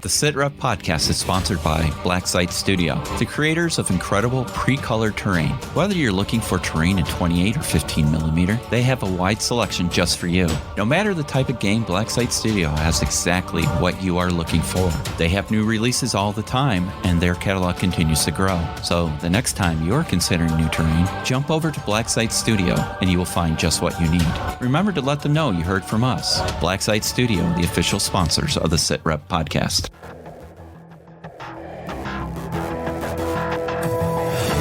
The SitRep podcast is sponsored by Blacksite Studio, the creators of incredible pre-colored terrain. Whether you're looking for terrain in 28 or 15 millimeter, they have a wide selection just for you. No matter the type of game, Blacksite Studio has exactly what you are looking for. They have new releases all the time, and their catalog continues to grow. So the next time you're considering new terrain, jump over to Blacksite Studio, and you will find just what you need. Remember to let them know you heard from us. Blacksite Studio, the official sponsors of the SitRep podcast.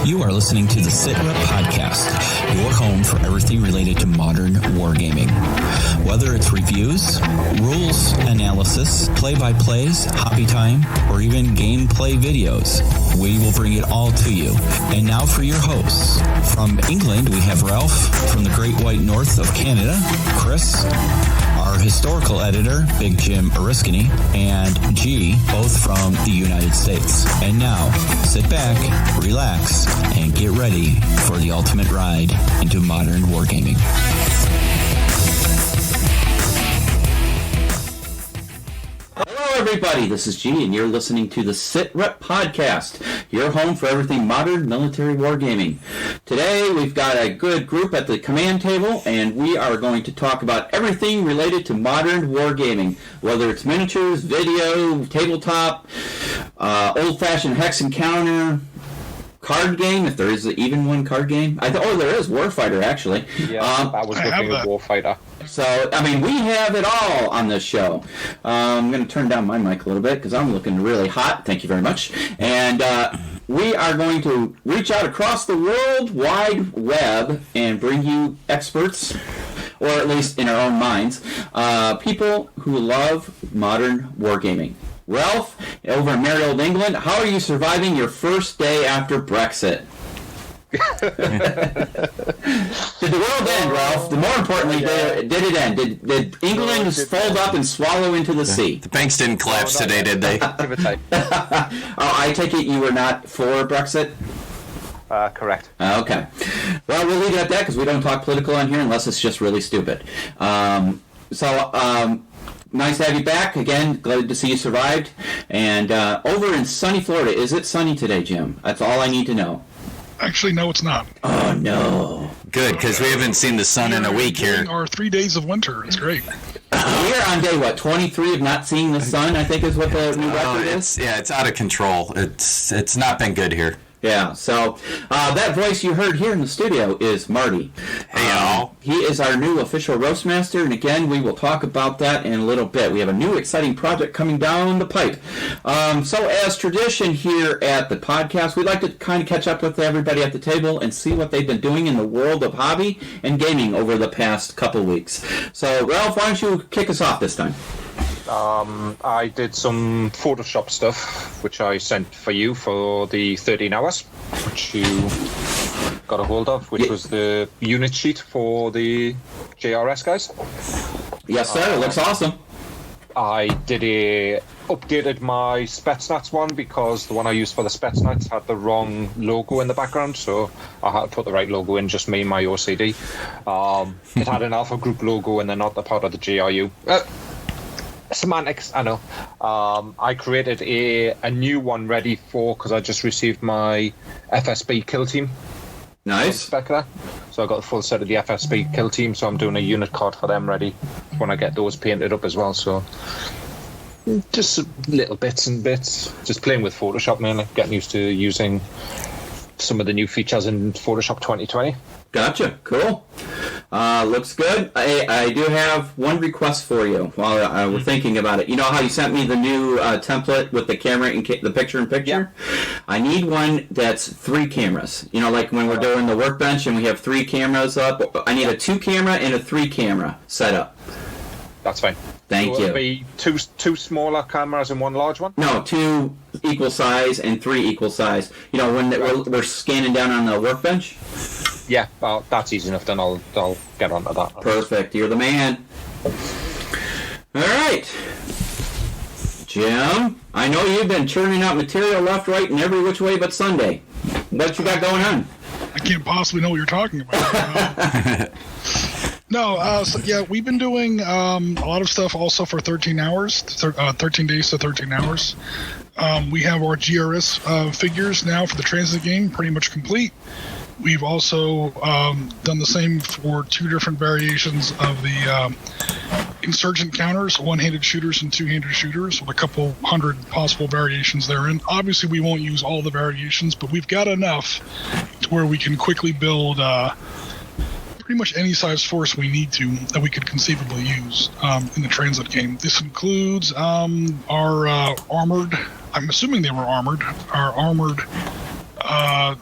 You are listening to the SitRep Podcast, your home for everything related to modern wargaming. Whether it's reviews, rules analysis, play-by-plays, hobby time, or even gameplay videos, we will bring it all to you. And now for your hosts. From England, we have Ralph. From the Great White North of Canada, Chris. Our historical editor, Big Jim Oriskany, and G, both from the United States. And now, sit back, relax, and get ready for the ultimate ride into modern wargaming. Hello, everybody. This is G, and you're listening to the SitRep Podcast, your home for everything modern military wargaming. Today, we've got a good group at the command table, and we are going to talk about everything related to modern wargaming, whether it's miniatures, video, tabletop, old-fashioned hex and counter, card game, if there is even one card game. There is Warfighter, actually. Yeah, I was looking at Warfighter. So, we have it all on this show. I'm going to turn down my mic a little bit because I'm looking really hot. Thank you very much. And we are going to reach out across the World Wide Web and bring you experts, or at least in our own minds, people who love modern wargaming. Ralph, over in merry old England, how are you surviving your first day after Brexit? Did the world end, Ralph? More importantly, did it end? Did England just fold up and swallow into the sea? The banks didn't collapse today, did they? Give it time. I take it you were not for Brexit? Correct. Okay. Well, we'll leave it at that because we don't talk political on here unless it's just really stupid. Nice to have you back again. Glad to see you survived. And over in sunny Florida, is it sunny today, Jim? That's all I need to know. Actually, no, it's not. Oh, no. Good, because we haven't seen the sun in a week here. Our 3 days of winter. It's great. We're on day, 23 of not seeing the sun, I think is what the new record is? Yeah, it's out of control. It's not been good here. Yeah, so that voice you heard here in the studio is Marty. Hey, y'all. He is our new official Roastmaster, and again, we will talk about that in a little bit. We have a new exciting project coming down the pipe. So as tradition here at the podcast, we'd like to kind of catch up with everybody at the table and see what they've been doing in the world of hobby and gaming over the past couple weeks. So, Ralph, why don't you kick us off this time? I did some Photoshop stuff, which I sent for you for the 13 hours, which you got a hold of, which was the unit sheet for the JRS guys. Yes, sir. It looks awesome. I updated my Spetsnaz one because the one I used for the Spetsnaz had the wrong logo in the background, so I had to put the right logo in, just me, my OCD. It had an Alpha Group logo and they're not the part of the GRU. Semantics, I know. I created a new one ready because I just received my FSB kill team. Nice. Spec there. So I got the full set of the FSB kill team, so I'm doing a unit card for them ready when I get those painted up as well. So just little bits and bits. Just playing with Photoshop, mainly. Getting used to using some of the new features in Photoshop 2020. Gotcha. Cool. Looks good. I do have one request for you while we're thinking about it. You know how you sent me the new template with the camera and the picture-in-picture? Yeah. I need one that's 3 cameras. You know, like when we're doing the workbench and we have 3 cameras up. I need a 2-camera and a 3-camera setup. That's fine. Thank you. It'll be two smaller cameras and 1 large one? No, 2 equal size and 3 equal size. You know, when we're scanning down on the workbench? Yeah, well, that's easy enough, then I'll get onto that. Perfect, you're the man. Alright. Jim, I know you've been churning out material left, right, and every which way but Sunday. What you got going on? I can't possibly know what you're talking about. No, so yeah, we've been doing a lot of stuff also for 13 hours, 13 days to 13 hours. We have our GRS figures now for the transit game pretty much complete. We've also done the same for 2 different variations of the insurgent counters, one-handed shooters and two-handed shooters, with a couple hundred possible variations therein. Obviously, we won't use all the variations, but we've got enough to where we can quickly build pretty much any size force we need to that we could conceivably use in the transit game. This includes our armored, I'm assuming they were armored, our armored,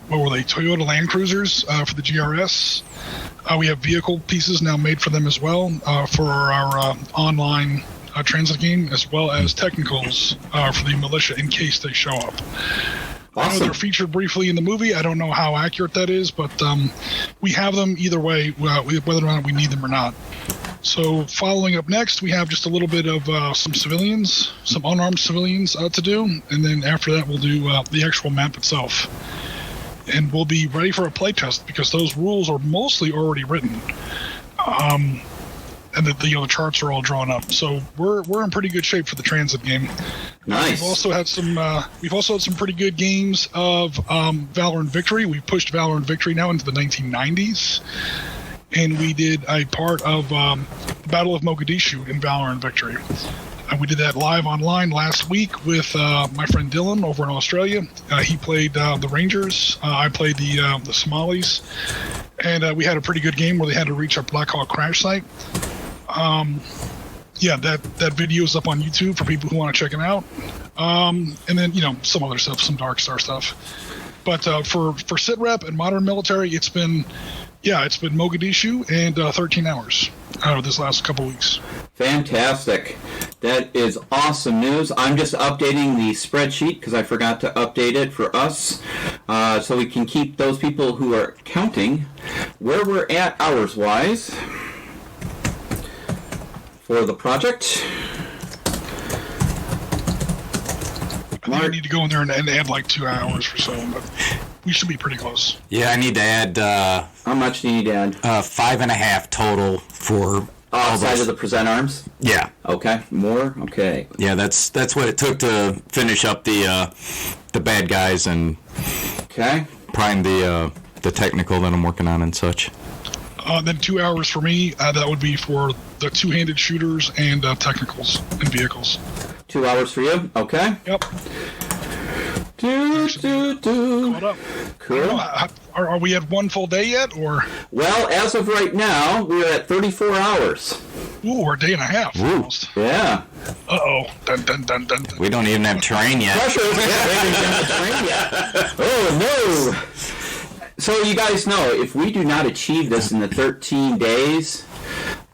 what were they, Toyota Land Cruisers for the GRS. We have vehicle pieces now made for them as well for our online transit game, as well as technicals for the militia in case they show up. I know they're featured briefly in the movie. I don't know how accurate that is, but we have them either way, whether or not we need them or not. So following up next, we have just a little bit of some civilians, some unarmed civilians to do, and then after that we'll do the actual map itself. And we'll be ready for a playtest because those rules are mostly already written. And the charts are all drawn up, so we're in pretty good shape for the transit game. Nice. We've also had some pretty good games of Valorant Victory. We pushed Valorant Victory now into the 1990s, and we did a part of the Battle of Mogadishu in Valorant Victory. We did that live online last week with my friend Dylan over in Australia. He played the Rangers. I played the Somalis, and we had a pretty good game where they had to reach a Black Hawk crash site. Yeah, that video is up on YouTube for people who want to check it out. And then, some other stuff, some Dark Star stuff. But for SITREP and Modern Military, it's been Mogadishu and 13 hours out of this last couple weeks. Fantastic. That is awesome news. I'm just updating the spreadsheet because I forgot to update it for us so we can keep those people who are counting where we're at hours-wise for the project. I think I need to go in there and add like 2 hours or so, but we should be pretty close. Yeah, I need to add How much do you need to add? 5.5 total for Outside of the present arms? Yeah. Okay. More? Okay. Yeah, that's what it took to finish up the bad guys and prime the technical that I'm working on and such. Then 2 hours for me, that would be for the two-handed shooters and technicals and vehicles. 2 hours for you? Okay. Yep. Hold up. Cool. Are we at one full day yet, or? Well, as of right now, we're at 34 hours. Ooh, we're a day and a half. Almost. Yeah. Uh-oh. Dun, dun, dun, dun, dun. We don't even have terrain yet. Pressure. Oh, no. So you guys know, if we do not achieve this in the 13 days...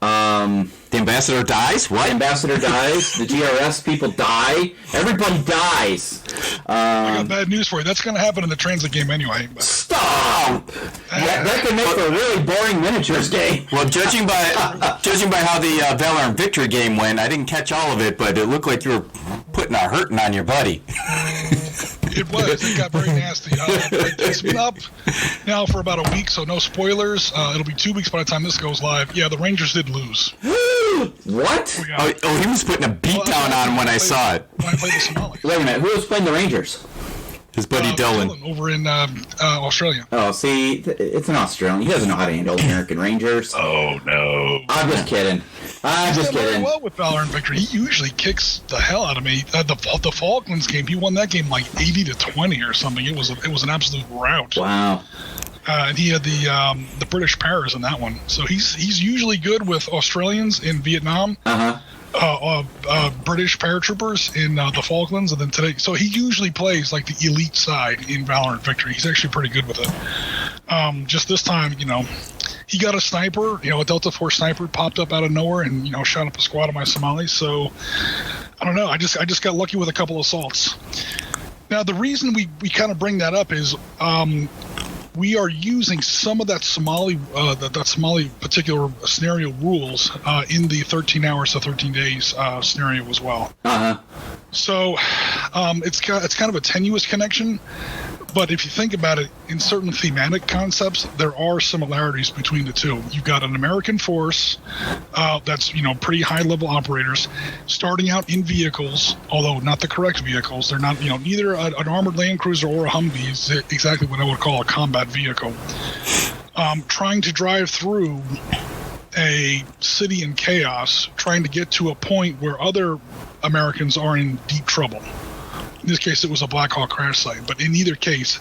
the ambassador dies? What? The ambassador dies. The GRS people die. Everybody dies. I got bad news for you. That's going to happen in the transit game anyway. But. Stop! That could make for a really boring miniatures game. Well, judging by how the Valorant Victory game went, I didn't catch all of it, but it looked like you were putting a hurting on your buddy. It was. It got very nasty. It's been up now for about a week, so no spoilers. It'll be 2 weeks by the time this goes live. Yeah, the Rangers did lose. What? Oh, he was putting a beat down on him when I saw it. When I played the Somalis. Wait a minute. Who was playing the Rangers? His buddy Dylan. Over in Australia. Oh, see, it's an Australian. He doesn't know how to handle American Rangers. Oh, no. I'm just kidding. I'm just kidding. Very well with Valorant Victory. He usually kicks the hell out of me. The Falklands game, he won that game like 80-20 or something. It was an absolute rout. Wow. And he had the British Paras in that one. So he's usually good with Australians in Vietnam. British paratroopers in the Falklands, and then today. So he usually plays like the elite side in Valorant Victory. He's actually pretty good with it. Just this time, he got a sniper, a Delta Force sniper popped up out of nowhere and, shot up a squad of my Somalis. So I don't know. I just got lucky with a couple assaults. Now, the reason we kind of bring that up is we are using some of that Somali particular scenario rules in the 13 hours to 13 days scenario as well. So it's kind of a tenuous connection, but if you think about it, in certain thematic concepts, there are similarities between the two. You've got an American force that's pretty high level operators starting out in vehicles, although not the correct vehicles. They're not neither an armored Land Cruiser or a Humvee is exactly what I would call a combat vehicle. Trying to drive through a city in chaos, trying to get to a point where other Americans are in deep trouble. In this case, it was a Black Hawk crash site, but in either case,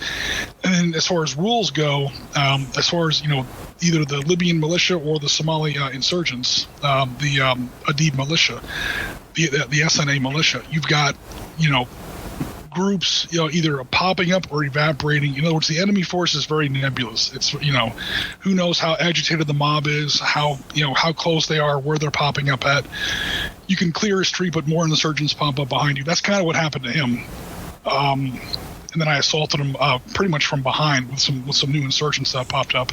and then as far as rules go, as far as either the Libyan militia or the Somali insurgents, the Adib militia, the SNA militia, you've got groups either popping up or evaporating. In other words, the enemy force is very nebulous. It's who knows how agitated the mob is, how close they are, where they're popping up at. You can clear a street, but more insurgents pop up behind you. That's kind of what happened to him. And then I assaulted him pretty much from behind with some new insurgents that popped up.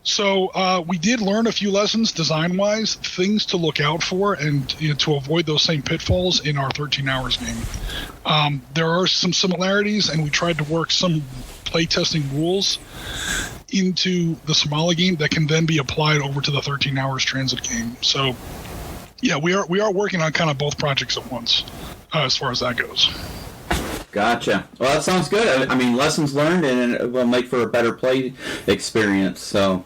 So we did learn a few lessons design-wise, things to look out for, and to avoid those same pitfalls in our 13 Hours game. There are some similarities, and we tried to work some playtesting rules into the Somali game that can then be applied over to the 13 Hours Transit game. So, yeah, we are working on kind of both projects at once, as far as that goes. Gotcha. Well, that sounds good. I mean, lessons learned, and it will make for a better play experience. So,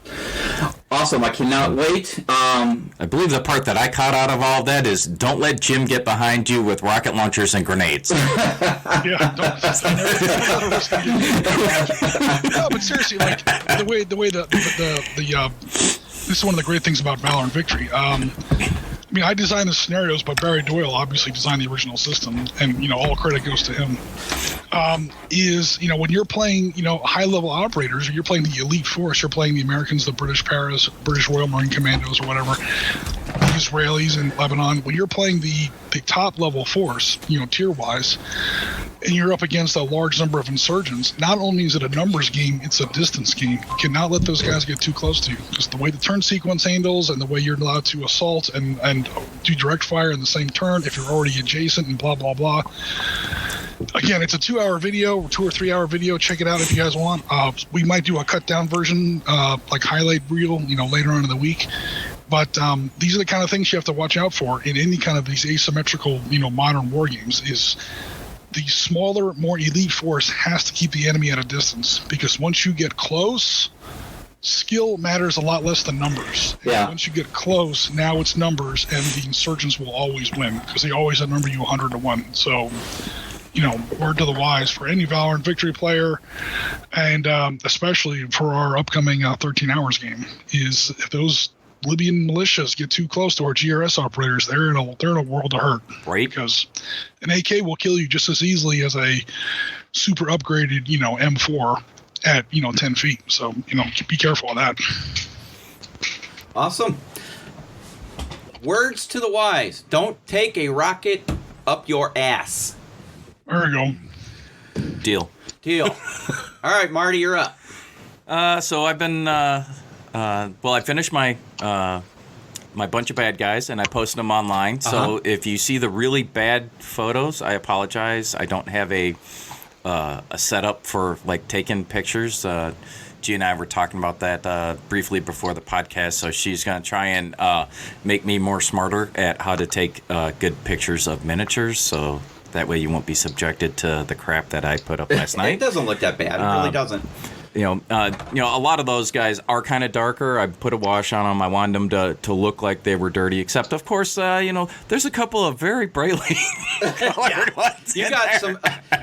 awesome. I cannot wait. I believe the part that I caught out of all of that is don't let Jim get behind you with rocket launchers and grenades. Yeah. No, but seriously, like the way this is one of the great things about Valor and Victory. I mean, I designed the scenarios, but Barry Doyle obviously designed the original system, and all credit goes to him. When you're playing, high-level operators, or you're playing the elite force, you're playing the Americans, the British Paras, British Royal Marine Commandos, or whatever, the Israelis in Lebanon. When you're playing the top-level force, tier-wise, and you're up against a large number of insurgents, not only is it a numbers game, it's a distance game. You cannot let those guys get too close to you, because the way the turn sequence handles and the way you're allowed to assault and do direct fire in the same turn if you're already adjacent and blah, blah, blah. Again, it's a 2-hour video, 2 or 3 hour video. Check it out if you guys want. We might do a cut down version, like highlight reel, later on in the week. But these are the kind of things you have to watch out for in any kind of these asymmetrical, modern war games. Is the smaller, more elite force has to keep the enemy at a distance, because once you get close, skill matters a lot less than numbers. Yeah. Once you get close, now it's numbers, and the insurgents will always win because they always outnumber you 100-1. So, word to the wise for any Valor and Victory player, and especially for our upcoming 13 Hours game, is if those Libyan militias get too close to our GRS operators, they're in a world of hurt. Right. Because an AK will kill you just as easily as a super upgraded, M4 at 10 feet. So be careful of that. Awesome. Words to the wise: don't take a rocket up your ass. There we go. Deal. All right, Marty, you're up. So I've been I finished my my bunch of bad guys, and I posted them online. So if you see the really bad photos, I apologize. I don't have a setup for taking pictures. G and I were talking about that briefly before the podcast. So she's going to try and make me more smarter at how to take good pictures of miniatures. So that way you won't be subjected to the crap that I put up last night. It doesn't look that bad. It really doesn't. A lot of those guys are kind of darker. I put a wash on them. I wanted them to look like they were dirty, except, of course, there's a couple of very brightly colored ones. You got some,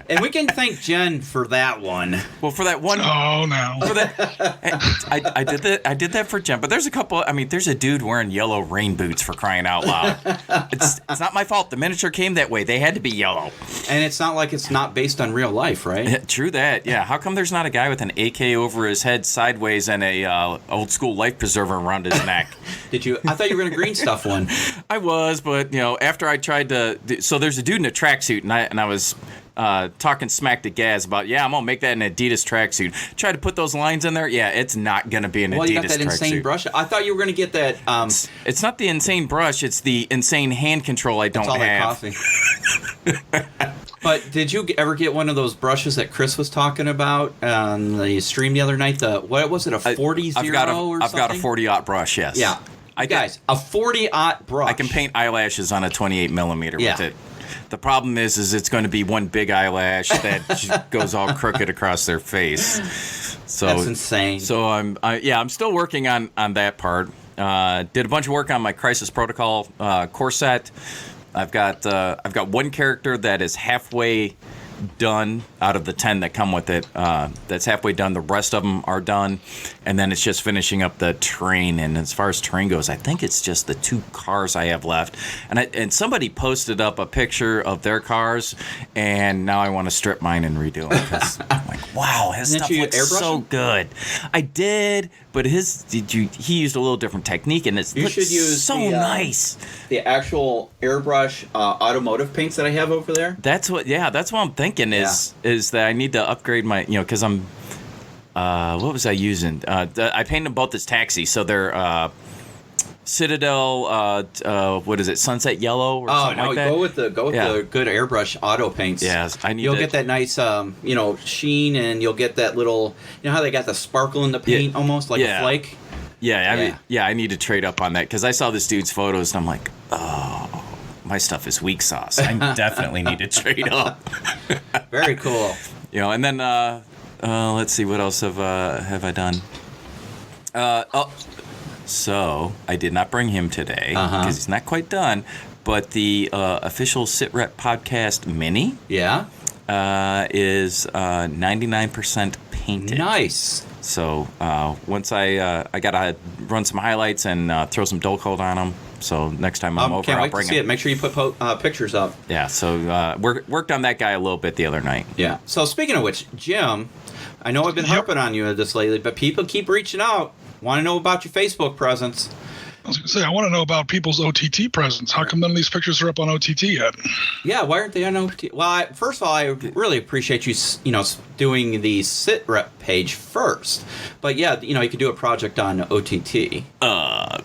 and we can thank Jen for that one. Well, for that one. Oh, no. For that, I did that for Jen, but there's a couple. I mean, there's a dude wearing yellow rain boots, for crying out loud. It's not my fault. The miniature came that way. They had to be yellow. And it's not like it's not based on real life, right? True that. Yeah. How come there's not a guy with an AK over his head sideways and a old school life preserver around his neck? Did you? I thought you were going to green stuff one. I was, but after I tried to, so there's a dude in a tracksuit, and I was talking smack to Gaz about, I'm gonna make that an Adidas tracksuit. Try to put those lines in there. Yeah, it's not gonna be an Adidas tracksuit. Well, you got that insane brush. I thought you were gonna get that. It's not the insane brush. It's the insane hand control I don't it's all have. That coffee. But did you ever get one of those brushes that Chris was talking about on the stream the other night? What was it, a 40-0 or something? I've got a 40-aught brush, yes. Yeah. Guys, a 40-aught brush. I can paint eyelashes on a 28 millimeter Yeah. with it. The problem is it's going to be one big eyelash that just goes all crooked across their face. So that's insane. So I'm still working on that part. Did a bunch of work on my Crisis Protocol core set. I've got one character that is halfway done out of the 10 that come with it. That's halfway done. The rest of them are done, and then it's just finishing up the terrain. And as far as terrain goes, I think it's just the 2 cars I have left. And somebody posted up a picture of their cars, and now I want to strip mine and redo them because I'm like, wow, his stuff looks so good. I did, but he used a little different technique, and it looks so nice. The actual airbrush automotive paints that I have over there. That's what I'm thinking is that I need to upgrade my, because I'm, what was I using? I painted them both as taxi, so they're Citadel, what is it, Sunset Yellow or something like that? Go with the good airbrush auto paints. Yes, You'll get that nice, sheen, and you'll get that little, how they got the sparkle in the paint almost like a flake. I need to trade up on that because I saw this dude's photos and I'm like, oh, my stuff is weak sauce. I definitely need to trade up. Very cool. And then let's see, what else have I done? So I did not bring him today because he's not quite done. But the official SitRep podcast mini, is 99% painted. Nice. So once I gotta run some highlights and throw some dull coat on them. So next time I'm over, can't I'll wait bring to see it. Make sure you put pictures up. Yeah. So worked on that guy a little bit the other night. Yeah. So speaking of which, Jim, I know I've been harping on you this lately, but people keep reaching out. Want to know about your Facebook presence. I was going to say, I want to know about people's OTT presence. How come none of these pictures are up on OTT yet? Yeah, why aren't they on OTT? Well, first of all, I really appreciate you, doing the SitRep page first. But yeah, you could do a project on OTT.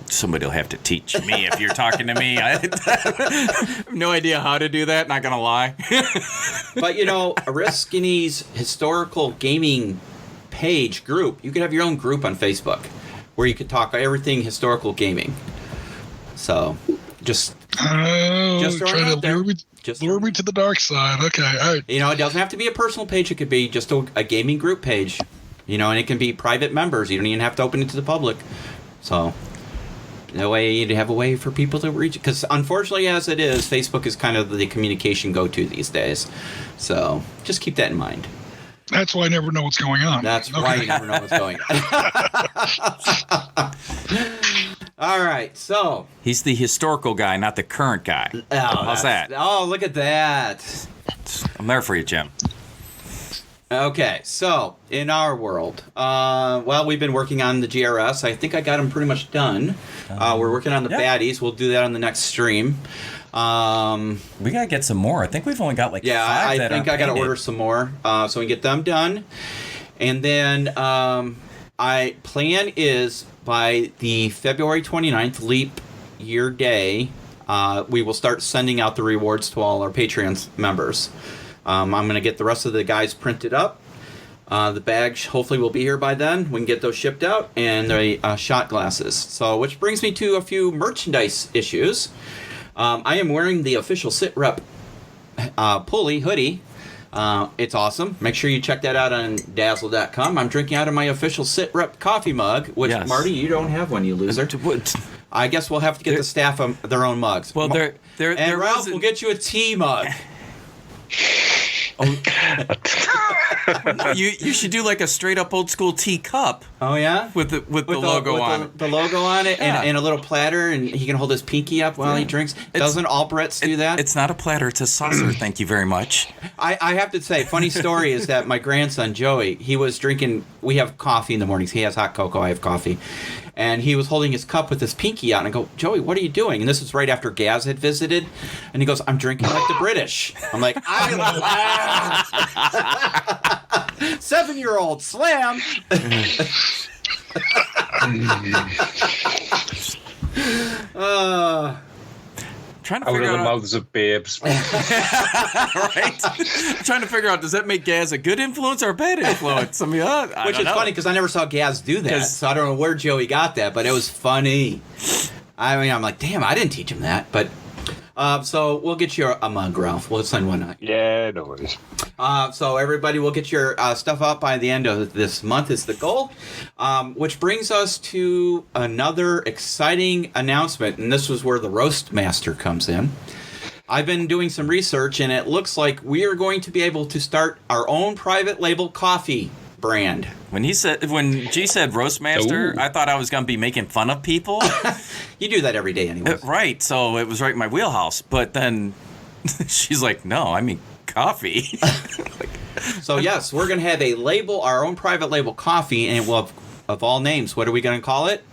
Somebody will have to teach me if you're talking to me. I have no idea how to do that, not going to lie. But, Risk Skinny's historical gaming page group, you could have your own group on Facebook where you could talk everything historical gaming. So, just trying to lure me to the dark side. Okay, all right. It doesn't have to be a personal page. It could be just a gaming group page. And it can be private members. You don't even have to open it to the public. So, that way you'd have a way for people to reach. Because unfortunately, as it is, Facebook is kind of the communication go-to these days. So, just keep that in mind. That's why I never know what's going on. That's why you never know what's going on. All right, so. He's the historical guy, not the current guy. How's that? Oh, look at that. I'm there for you, Jim. Okay, so in our world, we've been working on the GRS. I think I got them pretty much done. We're working on the baddies. We'll do that on the next stream. We gotta get some more. I think we've only got 5 I think I gotta order some more so we can get them done. And then plan is by the February 29th leap year day, we will start sending out the rewards to all our Patreon members. I'm gonna get the rest of the guys printed up. The bags hopefully will be here by then. We can get those shipped out, and the shot glasses. So, which brings me to a few merchandise issues. I am wearing the official SitRep pulley hoodie. It's awesome. Make sure you check that out on Dazzle.com. I'm drinking out of my official SitRep coffee mug, which, Marty, you don't have one, you loser. I guess we'll have to get the staff their own mugs. Well, and Ralph will get you a tea mug. You should do like a straight up old school tea cup. Oh yeah, with the logo on it. The logo on it, and a little platter, and he can hold his pinky up while he drinks. Doesn't all Bretts do that? It's not a platter; it's a saucer. Thank you very much. I have to say, funny story is that my grandson Joey, he was drinking. We have coffee in the mornings. He has hot cocoa. I have coffee, And he was holding his cup with his pinky out, and I go, Joey, what are you doing? And this was right after Gaz had visited, and he goes, I'm drinking like the British. I'm like, I laughed. 7-year-old slam. Trying to Out of figure the out, mouths of babes. right? I'm trying to figure out, does that make Gaz a good influence or a bad influence? I mean, I Which don't is know. funny because I never saw Gaz do that, so I don't know where Joey got that, but it was funny. I mean, I'm like, damn, I didn't teach him that, but so we'll get you a mug, Ralph. We'll send one out. Yeah, no worries. So everybody will get your stuff up by the end of this month is the goal, which brings us to another exciting announcement, and this was where the Roast Master comes in. I've been doing some research, and it looks like we are going to be able to start our own private label coffee brand. When G said Roastmaster, Ooh. I thought I was going to be making fun of people. You do that every day anyway. Right, so it was right in my wheelhouse. But then she's like, no, I mean coffee. So yes, we're going to have a label, our own private label coffee, and we'll have, of all names, what are we going to call it?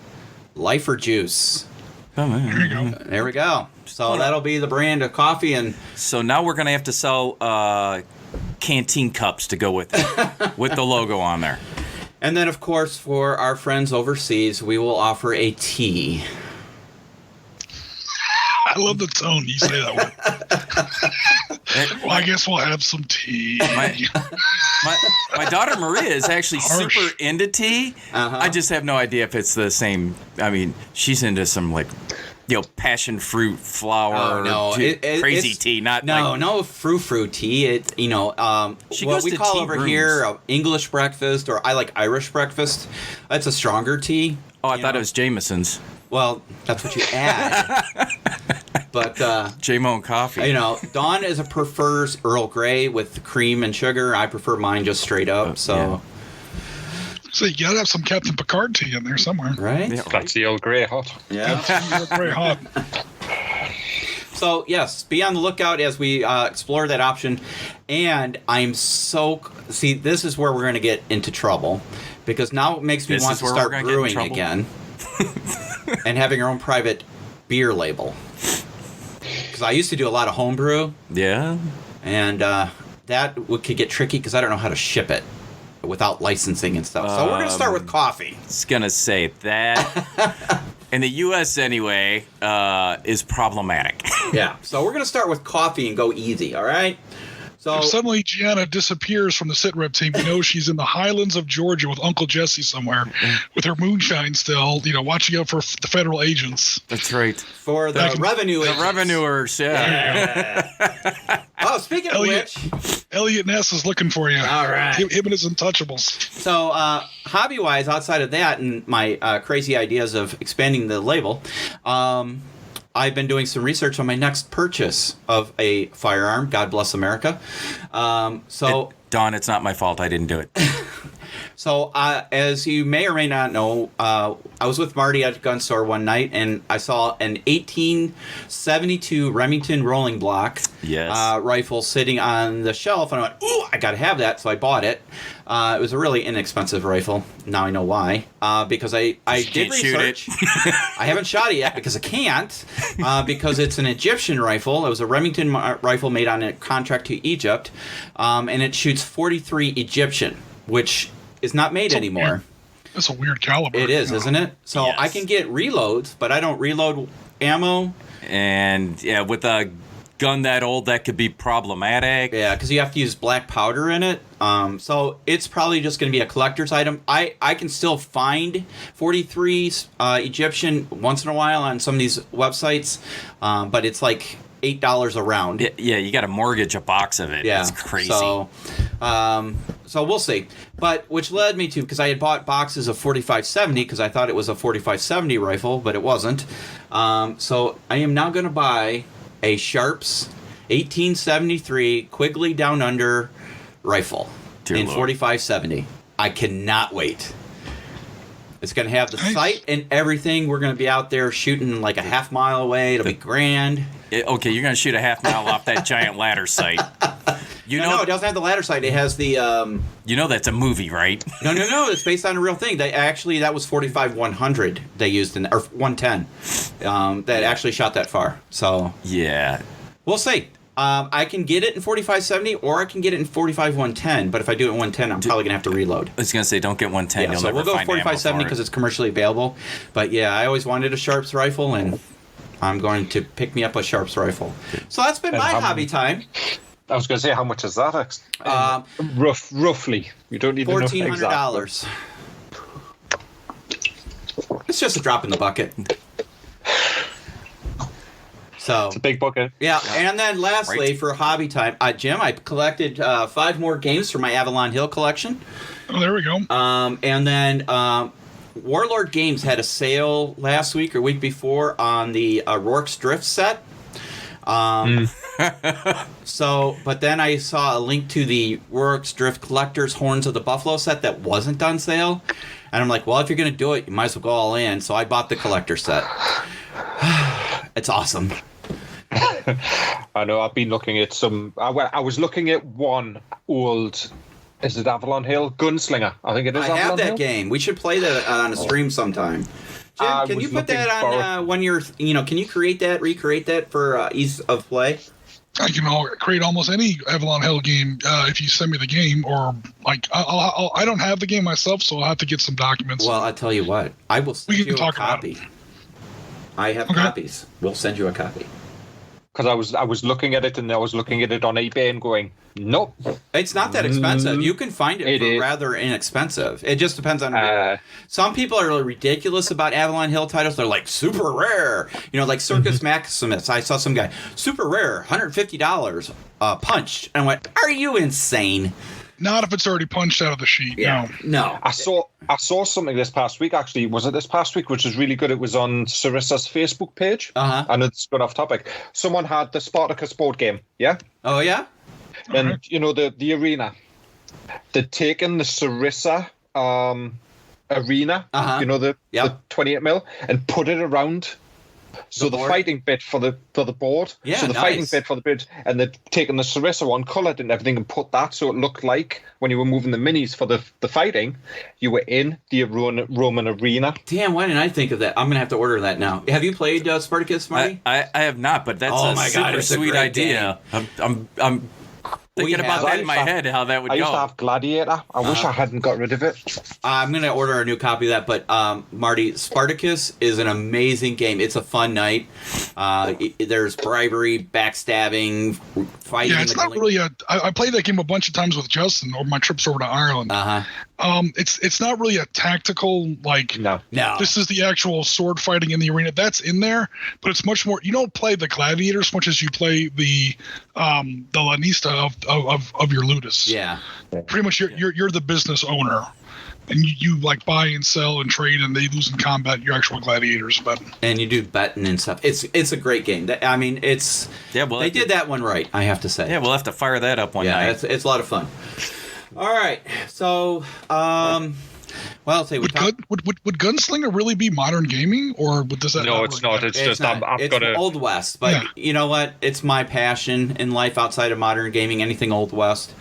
Lifer Juice. There you go. There we go. So that'll be the brand of coffee, and So now we're going to have to sell canteen cups to go with it, with the logo on there. and then of course for our friends overseas, we will offer a tea. I love the tone you say that with. Well, I guess we'll have some tea. My daughter Maria is actually Harsh. super into tea. I just have no idea if it's the same. I mean, she's into some passion fruit flower, crazy it's- tea. Not no frou tea. It She what goes we to call tea over rooms. here English breakfast, or I like Irish breakfast. That's a stronger tea. Oh, I thought it was Jameson's. Well, that's what you add. But J-Mo coffee. Dawn prefers Earl Grey with cream and sugar. I prefer mine just straight up. So So you gotta have some Captain Picard tea in there somewhere. right. Yeah. That's the old grey hot. Yeah. It's very hot. So yes, be on the lookout as we explore that option. And this is where we're going to get into trouble, because now it makes me This want is to where start we're gonna get in brewing trouble? again, and having our own private beer label. Because I used to do a lot of homebrew, Yeah. and that could get tricky because I don't know how to ship it without licensing and stuff. So we're going to start with coffee. I was gonna say that in the U.S. anyway is problematic. Yeah. So we're going to start with coffee and go easy. All right. So If suddenly Gianna disappears from the sit rep team, we know she's in the highlands of Georgia with Uncle Jesse somewhere, with her moonshine still, watching out for the federal agents. That's right. for the Back in- revenue, The agents. revenuers, yeah. Oh, speaking of Elliot. which, Elliot Ness is looking for you. All right. Him and his Untouchables. so hobby-wise, outside of that and my crazy ideas of expanding the label, I've been doing some research on my next purchase of a firearm. God bless America. Dawn, it's not my fault. I didn't do it. So, as you may or may not know, I was with Marty at a gun store one night, and I saw an 1872 Remington Rolling Block Yes. rifle sitting on the shelf, and I went, "Ooh, I got to have that!" So I bought it. It was a really inexpensive rifle. Now I know why. Because I did can't shoot research. it. I haven't shot it yet because I can't. Because it's an Egyptian rifle. It was a Remington rifle made on a contract to Egypt, and it shoots 43 Egyptian, which is not made anymore. That's a weird caliber. It is, isn't it? So Yes. I can get reloads, but I don't reload ammo. And yeah, with a gun that old, that could be problematic. Yeah, because you have to use black powder in it. So it's probably just going to be a collector's item. I can still find 43 Egyptian once in a while on some of these websites, but it's like $8 a round. Yeah, you got to mortgage a box of it. Yeah, It's crazy. So we'll see. But which led me to, because I had bought boxes of 4570 because I thought it was a 4570 rifle, but it wasn't. So I am now going to buy a Sharps 1873 Quigley Down Under rifle Dear in Lord. 4570. I cannot wait. It's going to have the Nice. sight and everything. We're going to be out there shooting like a half mile away. It'll be grand. Okay, you're going to shoot a half mile off that giant ladder site. No, it doesn't have the ladder side. It has the. You know that's a movie, right? No. It's based on a real thing. That was 45-100 they used or 110. That actually shot that far. So Yeah. we'll see. I can get it in 45-70 or I can get it in 45-110. But if I do it in 110, I'm probably gonna have to reload. I was gonna say, don't get 110. Yeah, You'll so never we'll go find ammo 45-70 for because it. it's commercially available. But yeah, I always wanted a Sharps rifle, and I'm going to pick me up a Sharps rifle. So that's been my hobby time. I was going to say, how much is that? Roughly. You don't need to know exactly. $1,400. It's just a drop in the bucket. So It's a big bucket. yeah, and then lastly, Right. for hobby time, Jim, I collected 5 more games for my Avalon Hill collection. Oh, there we go. And then Warlord Games had a sale last week or week before on the Rourke's Drift set. So, but then I saw a link to the Rourke's Drift Collector's Horns of the Buffalo set that wasn't on sale. And I'm like, well, if you're going to do it, you might as well go all in. So I bought the collector set. It's awesome. I know, I've been looking at some... I was looking at one old... Is it Avalon Hill? Gunslinger. I think it is I Avalon have that Hill. game. We should play that on a stream sometime. Jim, I can was you put looking that on when you're, can you recreate that for ease of play? I can create almost any Avalon Hill game if you send me the game, or like I don't have the game myself, so I'll have to get some documents. Well, I'll tell you what. I will send We can you a talk about copy. I have Okay. copies. We'll send you a copy. Because I was looking at it, and I was looking at it on eBay and going, nope. It's not that expensive. You can find it It for is. rather inexpensive. It just depends on. Some people are ridiculous about Avalon Hill titles. They're like super rare. Like Circus Maximus. I saw some guy super rare, $150 punched, and I went, "Are you insane?" Not if it's already punched out of the sheet. No. I saw something this past week, actually. Was it this past week, which was really good? It was on Sarissa's Facebook page. Uh-huh. I know it's got off topic. Someone had the Spartacus board game, yeah? Oh yeah. And, the arena. They'd taken the Sarissa arena, Uh-huh. the Yep. 28 mil, and put it around. So the board? fighting bit for the board. Yeah, so the nice. fighting bit for the bit, and they'd taken the Sarissa one, coloured it and everything, and put that so it looked like when you were moving the minis for the fighting, you were in the Roman arena. Damn, why didn't I think of that? I'm gonna have to order that now. Have you played Spartacus, Marty? I have not, but that's Oh a my super God, it's a sweet great idea. I'm thinking We about have- that in my head, how that would I used to go. have Gladiator. I wish I hadn't got rid of it. I'm going to order a new copy of that, but Marty, Spartacus is an amazing game. It's a fun night. There's bribery, backstabbing, fighting. Yeah, it's not really I played that game a bunch of times with Justin over my trips over to Ireland. Uh-huh. It's not really a tactical, like, No. No. this is the actual sword fighting in the arena. That's in there, but it's much more. You don't play the gladiator as much as you play the Lanista of your Ludus. Yeah. Pretty much, you're the business owner, and you like buy and sell and trade, and they lose in combat. You're actual gladiators, but And you do betting and stuff. It's a great game. I mean, it's Yeah, well, they did that one right, I have to say. Yeah, we'll have to fire that up one Yeah, night. it's a lot of fun. All right. So, well, I'll say would Gunslinger really be modern gaming, or does that? No, it's not. It's just not. I've It's got to. Old West, but Yeah. you know what? It's my passion in life outside of modern gaming. Anything Old West.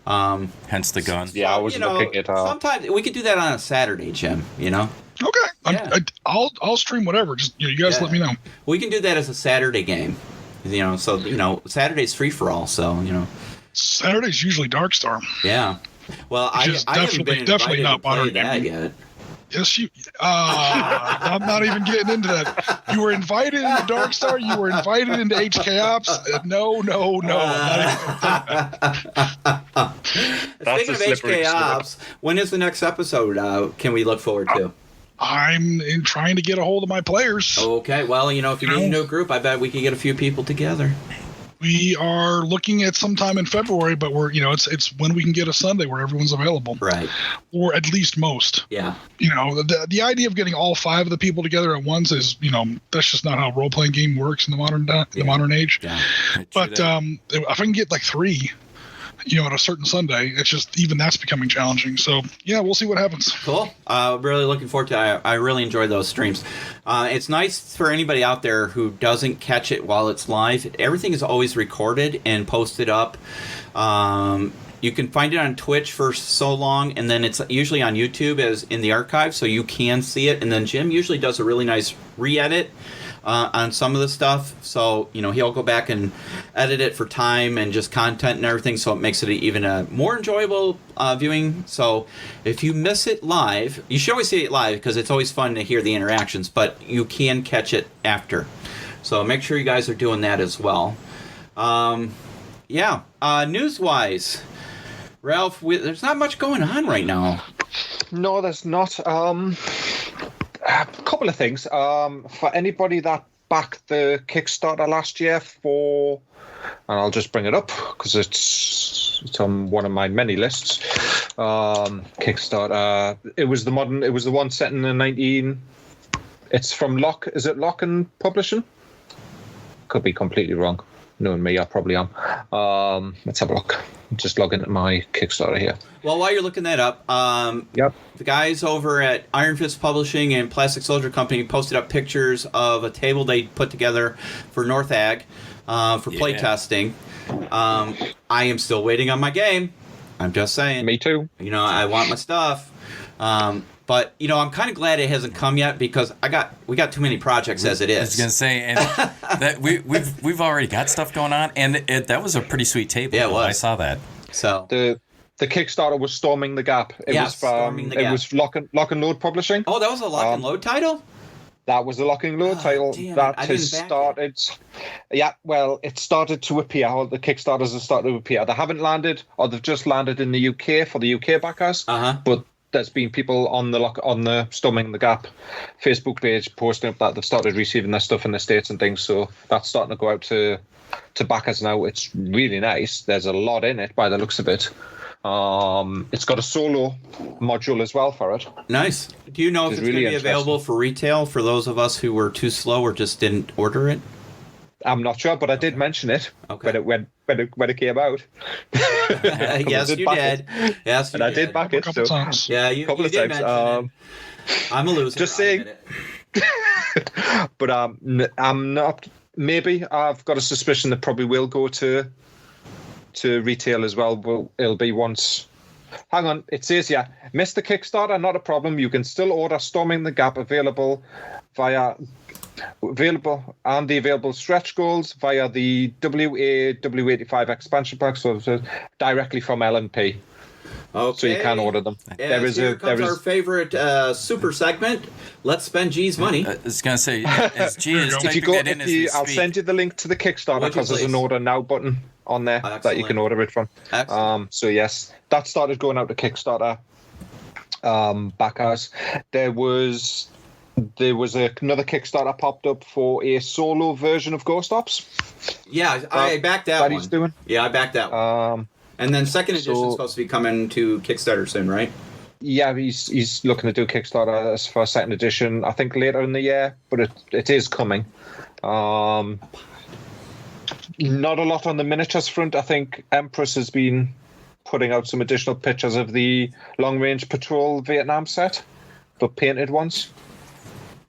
Hence the gun. Yeah, I was looking at. Sometimes we could do that on a Saturday, Jim. Okay, Yeah. I'll stream whatever. Just you guys Yeah. let me know. We can do that as a Saturday game. So Saturday's free for all. So Saturday's usually Darkstar. yeah. Well, I Which is haven't been definitely invited not to play modern that gaming. yet. Yes, you. I'm not even getting into that. You were invited into Darkstar. You were invited into HK Ops. No. I'm not even- Speaking of slippery HK slope. Ops, when is the next episode? Can we look forward to? I'm trying to get a hold of my players. Okay. Well, if you need a new group, I bet we could get a few people together. We are looking at sometime in February, but we're it's when we can get a Sunday where everyone's available, Right. or at least most. Yeah. The idea of getting all 5 of the people together at once is that's just not how a role playing game works in the modern age. Yeah. But if I can get like 3, at a certain Sunday. It's just even that's becoming challenging. So yeah, we'll see what happens. Cool. Really looking forward to it. I really enjoy those streams. It's nice for anybody out there who doesn't catch it while it's live. Everything is always recorded and posted up. You can find it on Twitch for so long, and then it's usually on YouTube as in the archive, so you can see it. And then Jim usually does a really nice re-edit on some of the stuff. So, he'll go back and edit it for time and just content and everything, so it makes it even a more enjoyable viewing. So if you miss it live, you should always see it live because it's always fun to hear the interactions, but you can catch it after. So make sure you guys are doing that as well. News-wise, Ralph, there's not much going on right now. No, there's not. A couple of things. For anybody that backed the Kickstarter last year and I'll just bring it up because it's on one of my many lists. Kickstarter. It was the one set in the It's from Lock. Is it Lock and Publishing? Could be completely wrong. Knowing me, I probably am. Let's have a look. Just log into my Kickstarter here. Well, while you're looking that up, the guys over at Iron Fist Publishing and Plastic Soldier Company posted up pictures of a table they put together for North Ag for playtesting. I am still waiting on my game. I'm just saying. Me too. I want my stuff. But I'm kind of glad it hasn't come yet because we got too many projects as it is. I was gonna say, and that we've already got stuff going on, and that was a pretty sweet table. Yeah, it was. I saw that. So the Kickstarter was Storming the Gap. It was Storming the Gap. It was Lock and Load Publishing. Oh, that was a Lock and Load title? That was the Lock and Load title. Damn, that I has didn't back started. Yeah, well, it started to appear. All the Kickstarters have started to appear. They haven't landed, or they've just landed in the UK for the UK backers. But there's been people on the Storming the Gap Facebook page posting up that they've started receiving their stuff in the States and things. So that's starting to go out to backers now. It's really nice. There's a lot in it by the looks of it. It's got a solo module as well for it. Nice. Do you know if it's really going to be available for retail for those of us who were too slow or just didn't order it? I'm not sure, but I did mention it when it came out. Yes, you did. Yes, and I did back it. So yeah, you couple did of times. mention it. I'm a loser. Just saying. But I'm not. Maybe I've got a suspicion that probably will go to retail as well. But it'll be once. Hang on, it says here, missed the Kickstarter, not a problem. You can still order Storming the Gap available and the available stretch goals via the WA-W85 expansion pack, so directly from LNP. Okay. So you can order them. Here comes our favorite super segment. Let's spend G's money. I was gonna say, as G is typing it in as we I'll speak. send you the link to the Kickstarter because there's an order now button on there that you can order it from. Excellent. So yes, that started going out to Kickstarter backers. There was another Kickstarter popped up for a solo version of Ghost Ops. Yeah, I backed that one. He's doing. Yeah, I backed that one. And then second edition is supposed to be coming to Kickstarter soon, right? Yeah, he's looking to do Kickstarter for second edition, I think later in the year, but it is coming. Not a lot on the miniatures front. I think Empress has been putting out some additional pictures of the Long Range Patrol Vietnam set, but painted ones.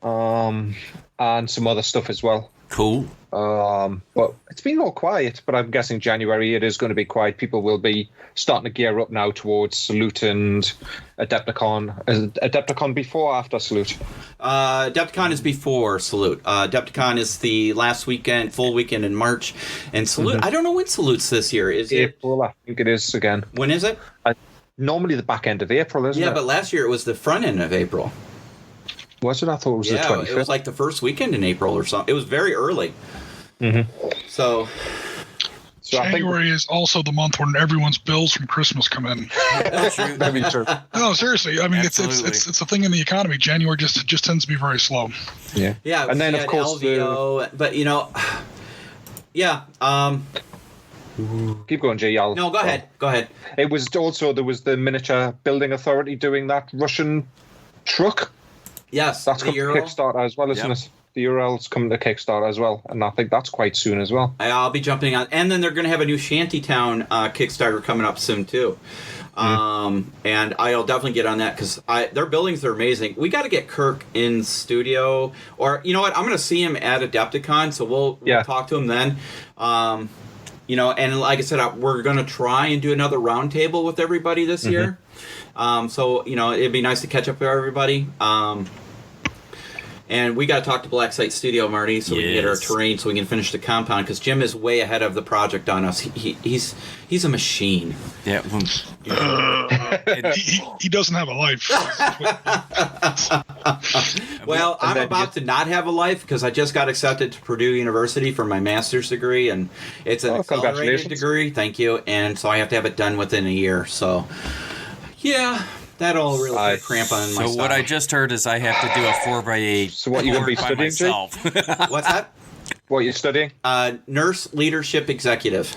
And some other stuff as well. Cool. But it's been all quiet, but I'm guessing January it is going to be quiet. People will be starting to gear up now towards Salute and Adepticon. Is Adepticon before or after Salute? Adepticon is before Salute. Adepticon is the last weekend, full weekend in March. And Salute, I don't know when Salute's this year. Is April, I think it is again. When is it? Normally the back end of April, isn't it? Yeah, but last year it was the front end of April. Was it? I thought it was the 25th. It was like the first weekend in April or something. It was very early. So January is also the month when everyone's bills from Christmas come in. That's true. That'd be true. No, seriously. I mean, it's a thing in the economy. January just tends to be very slow. Yeah. Yeah, and then of course LVO, but keep going, Jay. No, go ahead. Go ahead. It was also there was the Miniature Building Authority doing that Russian truck. Yes, That's the got Euro. Kickstarter as well, isn't it? the URL's coming to Kickstarter as well, and I think that's quite soon as well. I'll be jumping on, and then they're going to have a new Shantytown Kickstarter coming up soon too. And I'll definitely get on that because their buildings are amazing. We got to get Kirk in studio, or you know what? I'm going to see him at Adepticon, so we'll talk to him then. You know, and like I said, we're going to try and do another roundtable with everybody this year. So you know, it'd be nice to catch up with everybody. And we got to talk to Black Site Studio, Marty, so we can get our terrain, so we can finish the compound. Because Jim is way ahead of the project on us. He's a machine. Yeah. He doesn't have a life. Well, I'm about to not have a life because I just got accepted to Purdue University for my master's degree, and it's an accelerated degree. Thank you. And so I have to have it done within a year. So, yeah. That'll really put a cramp on my So what I just heard is I have to do a 4x8. So what you going to be studying, myself. What's that? What are you studying? Nurse Leadership Executive.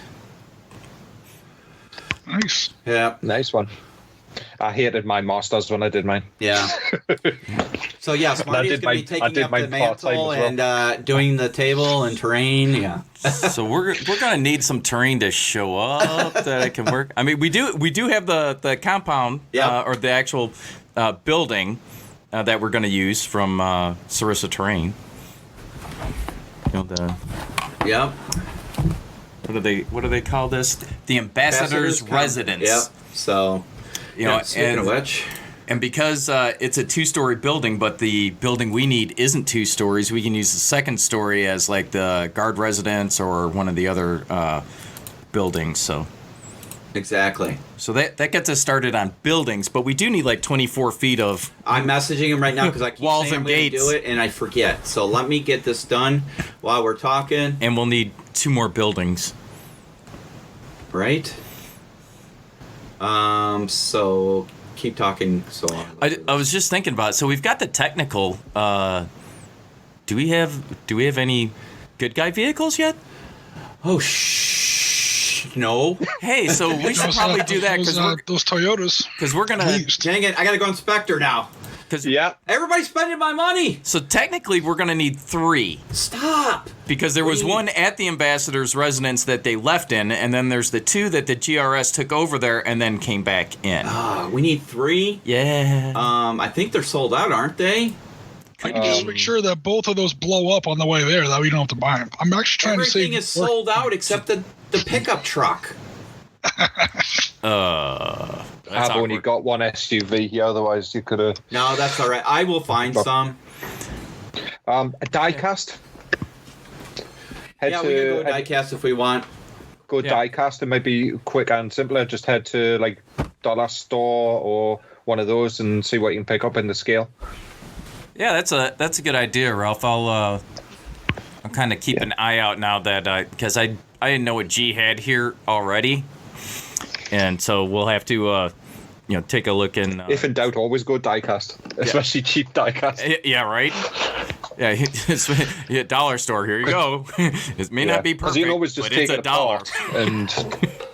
Nice. Yeah. Nice one. I hated my master's when I did mine. Yeah. So yeah, Smarty's going to be taking up the mantle and doing the table and terrain. Yeah. So we're going to need some terrain to show up that it can work. I mean, we do have the compound or the actual building that we're going to use from Sarissa Terrain. You know Yep. What do they call this? The ambassador's residence. Yep. So. You know, speaking of which. And because it's a 2-story building, but the building we need isn't 2 stories, we can use the second story as like the guard residence or one of the other buildings. So exactly. So that gets us started on buildings, but we do need like 24 feet of. I'm messaging him right now because I keep walls saying and I'm gonna gates. do it and I forget. So let me get this done while we're talking. And we'll need 2 more buildings. Right. So keep talking. So I was just thinking about it. So we've got the technical. Do we have any good guy vehicles yet? Oh no. Hey, so we should probably do that because those Toyotas. Because we're gonna. Dang it! I gotta go inspector now. Because everybody's spending my money. So technically, we're gonna need 3. Stop. Because there was one at the ambassador's residence that they left in, and then there's the 2 that the GRS took over there and then came back in. We need 3. Yeah. I think they're sold out, aren't they? I can just make sure that both of those blow up on the way there. That way you don't have to buy them. I'm actually trying to save. Everything is sold out except the pickup truck. I've only got one SUV here, otherwise you could have. No, that's all right. I will find some. A diecast. We can go diecast if we want. Go diecast. It might be quicker and simpler. Just head to like Dollar Store or one of those and see what you can pick up in the scale. Yeah, that's a good idea, Ralph. I'll kind of keep an eye out now that because I didn't know what G had here already, and so we'll have to take a look in. If in doubt, always go diecast, especially cheap diecast. Yeah, right. Yeah, dollar store. Here you go. It may not be perfect, you can always just but take it's it $1 apart and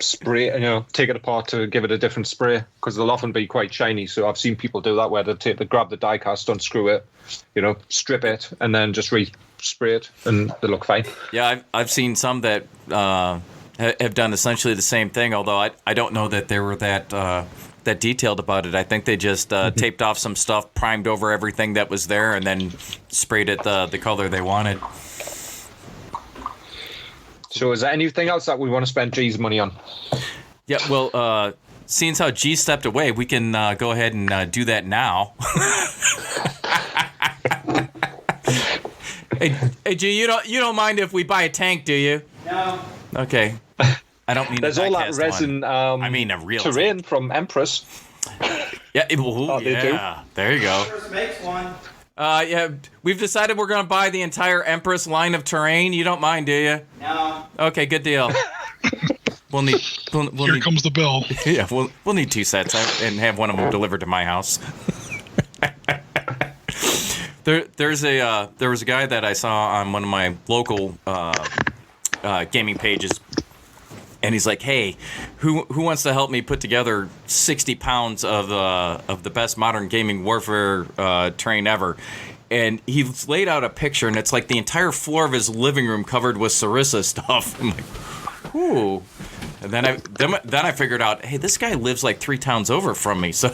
spray. Take it apart to give it a different spray because they'll often be quite shiny. So I've seen people do that where they grab the diecast, unscrew it, strip it, and then just spray it, and they look fine. Yeah, I've seen some that have done essentially the same thing. Although I don't know that they were that detailed about it. I think they just taped off some stuff, primed over everything that was there, and then sprayed it the color they wanted. So is there anything else that we want to spend G's money on? Yeah, well, seeing as how G stepped away, we can go ahead and do that now. Hey, G, you don't mind if we buy a tank, do you? No. Okay. I don't mean there's all that resin. I mean a real terrain tank. from Empress. Yeah. They do. There you go. Empress makes one. Yeah, we've decided we're gonna buy the entire Empress line of terrain. You don't mind, do you? No. Okay, good deal. We'll need. Here comes the bill. Yeah, we'll need 2 sets and have one of them delivered to my house. There was a guy that I saw on one of my local gaming pages, and he's like, "Hey, who wants to help me put together 60 pounds of the best modern gaming warfare terrain ever?" and he's laid out a picture, and it's like the entire floor of his living room covered with Sarissa stuff. I'm like, ooh. And then I figured out, hey, this guy lives like 3 towns over from me, so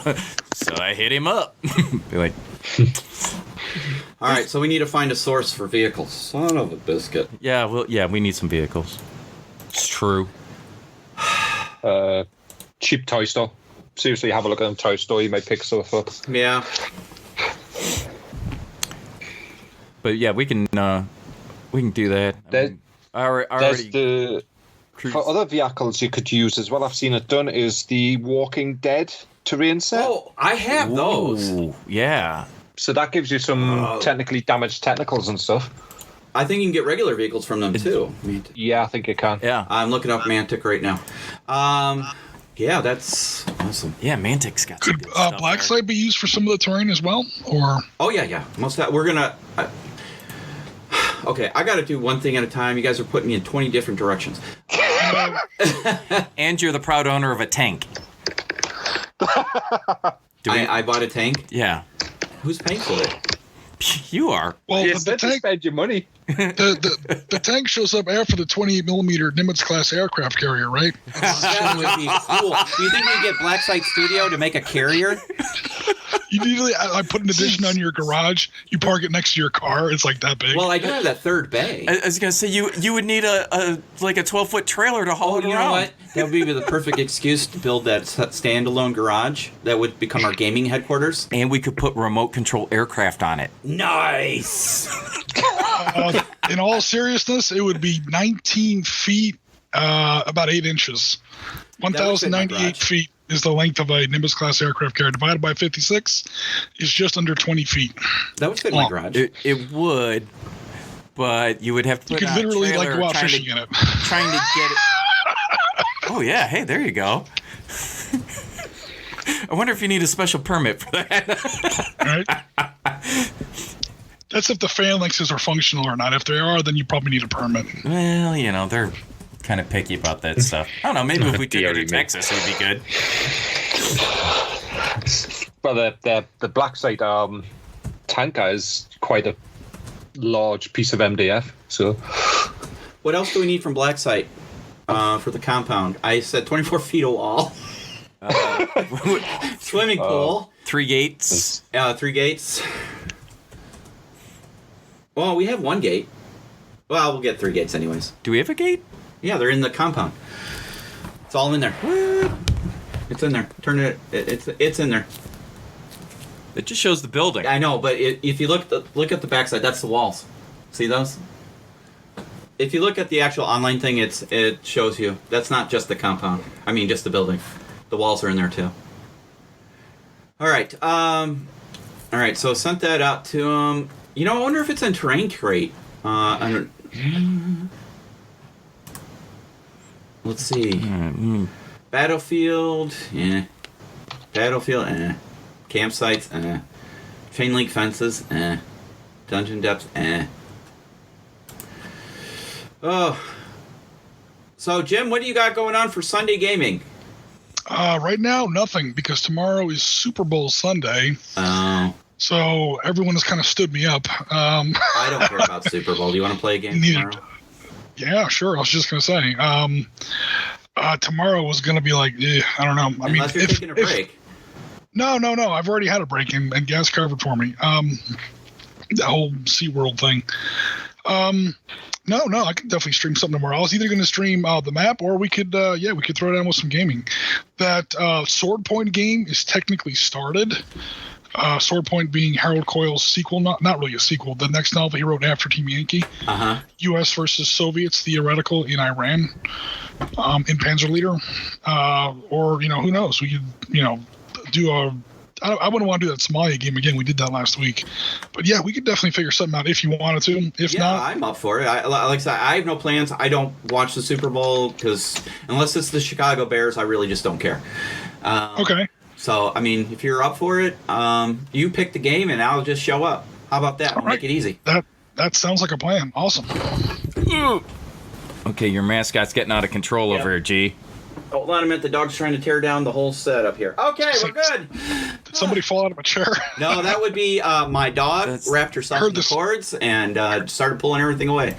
I hit him up. Be like, All right, so we need to find a source for vehicles. Son of a biscuit. yeah, we need some vehicles. It's true. Cheap toy store. Seriously, have a look at the toy store. You might pick stuff up. Yeah. But yeah, we can do that. There's for other vehicles you could use as well. I've seen it done. Is the Walking Dead terrain set? Oh, I have those. Ooh, yeah. So that gives you some technically damaged technicals and stuff. I think you can get regular vehicles from them too. Yeah, I think you can. Yeah. I'm looking up Mantic right now. Yeah, that's awesome. Yeah, Mantic's got some Could good stuff Black there. Site be used for some of the terrain as well? Or Oh yeah. Most of that we're gonna. Okay, I got to do one thing at a time. You guys are putting me in 20 different directions. And you're the proud owner of a tank. I bought a tank. Yeah. Who's paying for it? You are. well, You the said to tank spend your money. the tank shows up after the 28mm Nimitz class aircraft carrier, right? That would be cool. Do you think we get Black Site Studio to make a carrier? You usually I put an addition on your garage. You park it next to your car. It's like that big. Well, I do have that third bay. I was gonna say you would need a 12-foot trailer to haul it You around. know what? That would be the perfect excuse to build that standalone garage that would become our gaming headquarters. And we could put remote control aircraft on it. Nice. In all seriousness, it would be 19 feet, about 8 inches. That would fit my 1,098 garage. feet is the length of a Nimbus class aircraft carrier. Divided by 56 is just under 20 feet. That would fit my garage. It would, but you would have to You put could out a literally like trailer go out trying fishing to, in it. trying to get it. Oh yeah, hey, there you go. I wonder if you need a special permit for that. Right? That's if the phalanxes are functional or not. If they are, then you probably need a permit. Well, you know, they're kind of picky about that stuff. I don't know, maybe if we took it Deary to me. Texas, it'd be good. But the Black Site tanker is quite a large piece of MDF. So What else do we need from Black Site for the compound? I said 24 feet of wall. Swimming pool. 3 gates. 3 gates. Well, we have 1 gate. Well, we'll get 3 gates anyways. Do we have a gate? Yeah, they're in the compound. It's all in there. It's in there. Turn it. It's in there. It just shows the building. I know, but if you look at the backside, that's the walls. See those? If you look at the actual online thing, it shows you. That's not just the compound. I mean, just the building. The walls are in there too. All right. All right. So sent that out to him. You know, I wonder if it's in Terrain Crate. Let's see. Battlefield. Yeah. Battlefield. Campsites. Chain link fences. Dungeon depths. Oh. So, Jim, what do you got going on for Sunday gaming? Right now, nothing, because tomorrow is Super Bowl Sunday. Oh. So everyone has kind of stood me up. I don't care about Super Bowl. Do you want to play a game Neither tomorrow? Yeah, sure. I was just going to say. Tomorrow was going to be like, I don't know. I mean, Unless you're taking a break. No. I've already had a break, and Gaz covered for me. The whole SeaWorld thing. No, I can definitely stream something tomorrow. I was either going to stream the map, or we could throw down with some gaming. That Sword Point game is technically started. Sword Point being Harold Coyle's sequel, not really a sequel, the next novel he wrote after Team Yankee. U.S. versus Soviets, theoretical in Iran, in Panzerleader. Or, who knows? We could, do a... I wouldn't want to do that Somalia game again. We did that last week. But yeah, we could definitely figure something out if you wanted to. If not... I'm up for it. Like I said, I have no plans. I don't watch the Super Bowl because unless it's the Chicago Bears, I really just don't care. Okay. So, I mean, if you're up for it, you pick the game and I'll just show up. How about that? We'll right. make it easy. That sounds like a plan. Awesome. Okay, your mascot's getting out of control over here, G. Hold on a minute. The dog's trying to tear down the whole setup here. Okay, we're good. Did somebody fall out of a chair? No, that would be my dog wrapped herself in the cords and started pulling everything away.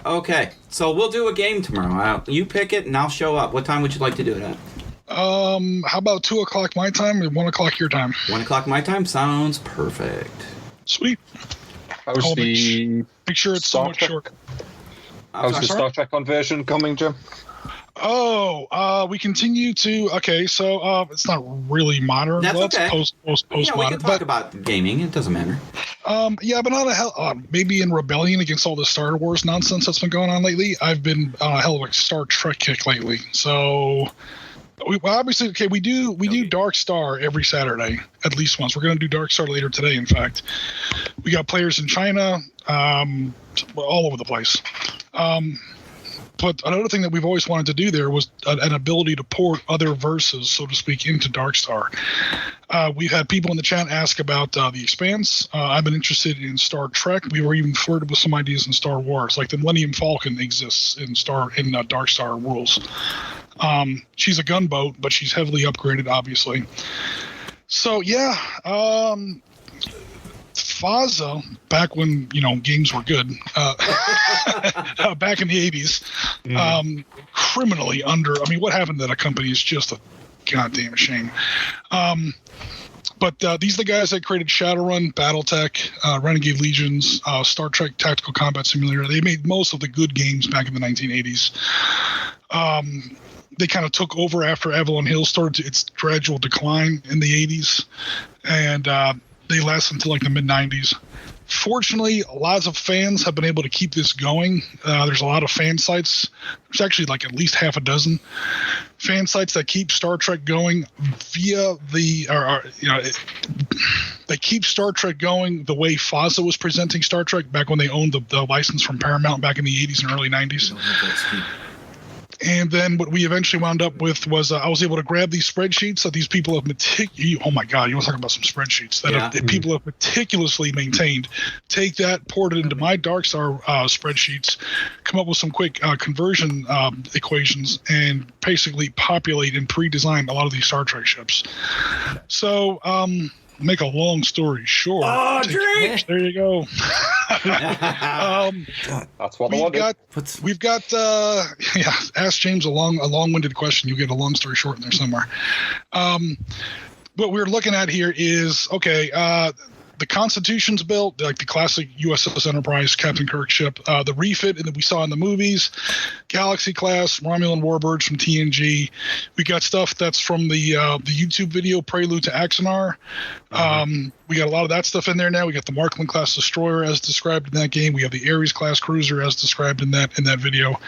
Okay, so we'll do a game tomorrow. You pick it, and I'll show up. What time would you like to do it at? How about 2 o'clock my time and 1 o'clock your time? 1 o'clock my time sounds perfect. Sweet. How's the Make sure it's Star somewhat Trek? short. How's the Star Trek conversion coming, Jim? We continue to. Okay, so it's not really modern. That's okay. Post We modern. can talk about gaming. It doesn't matter. Yeah, but not a hell. Maybe in rebellion against all the Star Wars nonsense that's been going on lately. I've been on a hell of a Star Trek kick lately. So, obviously, okay, we do Dark Star every Saturday at least once. We're going to do Dark Star later today. In fact, we got players in China, all over the place. But another thing that we've always wanted to do there was an ability to port other verses, so to speak, into Darkstar. We've had people in the chat ask about The Expanse. I've been interested in Star Trek. We were even flirted with some ideas in Star Wars, like the Millennium Falcon exists in Darkstar rules. She's a gunboat, but she's heavily upgraded, obviously. So yeah, FASA, back when games were good, back in the 80s, criminally under. I mean, what happened to that company is just a goddamn shame. But these are the guys that created Shadowrun, BattleTech, Renegade Legions, Star Trek Tactical Combat Simulator. They made most of the good games back in the 1980s. They kind of took over after Avalon Hill started its gradual decline in the 80s, and they lasted until like the mid-90s. Fortunately, lots of fans have been able to keep this going. There's a lot of fan sites. There's actually like at least half a dozen fan sites that keep Star Trek going via they keep Star Trek going the way FASA was presenting Star Trek back when they owned the license from Paramount back in the 80s and early 90s. And then what we eventually wound up with was I was able to grab these spreadsheets that these people have oh my God, you want to talk about some spreadsheets that people have meticulously maintained. Take that, port it into my Darkstar spreadsheets, come up with some quick conversion equations, and basically populate and pre-design a lot of these Star Trek ships. So, make a long story short. Oh, drink! There you go. That's what I wanted. We've got ask James a long-winded question. You get a long story short in there somewhere. What we're looking at here is the Constitution's built, like the classic USS Enterprise Captain Kirk ship, the refit that we saw in the movies, Galaxy class, Romulan Warbirds from TNG. We got stuff that's from the YouTube video Prelude to Axanar. We got a lot of that stuff in there now. We got the Markland class destroyer as described in that game. We have the Ares class cruiser as described in that video.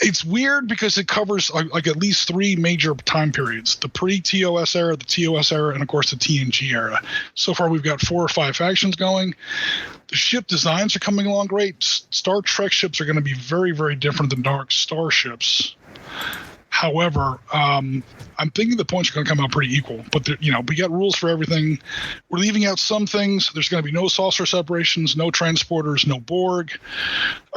It's weird because it covers like at least three major time periods: the pre-TOS era, the TOS era, and of course the TNG era. So far, we've got 4 or 5 factions going. The ship designs are coming along great. Star Trek ships are going to be very, very different than Dark Star ships. However, I'm thinking the points are going to come out pretty equal. But we got rules for everything. We're leaving out some things. There's going to be no saucer separations, no transporters, no Borg,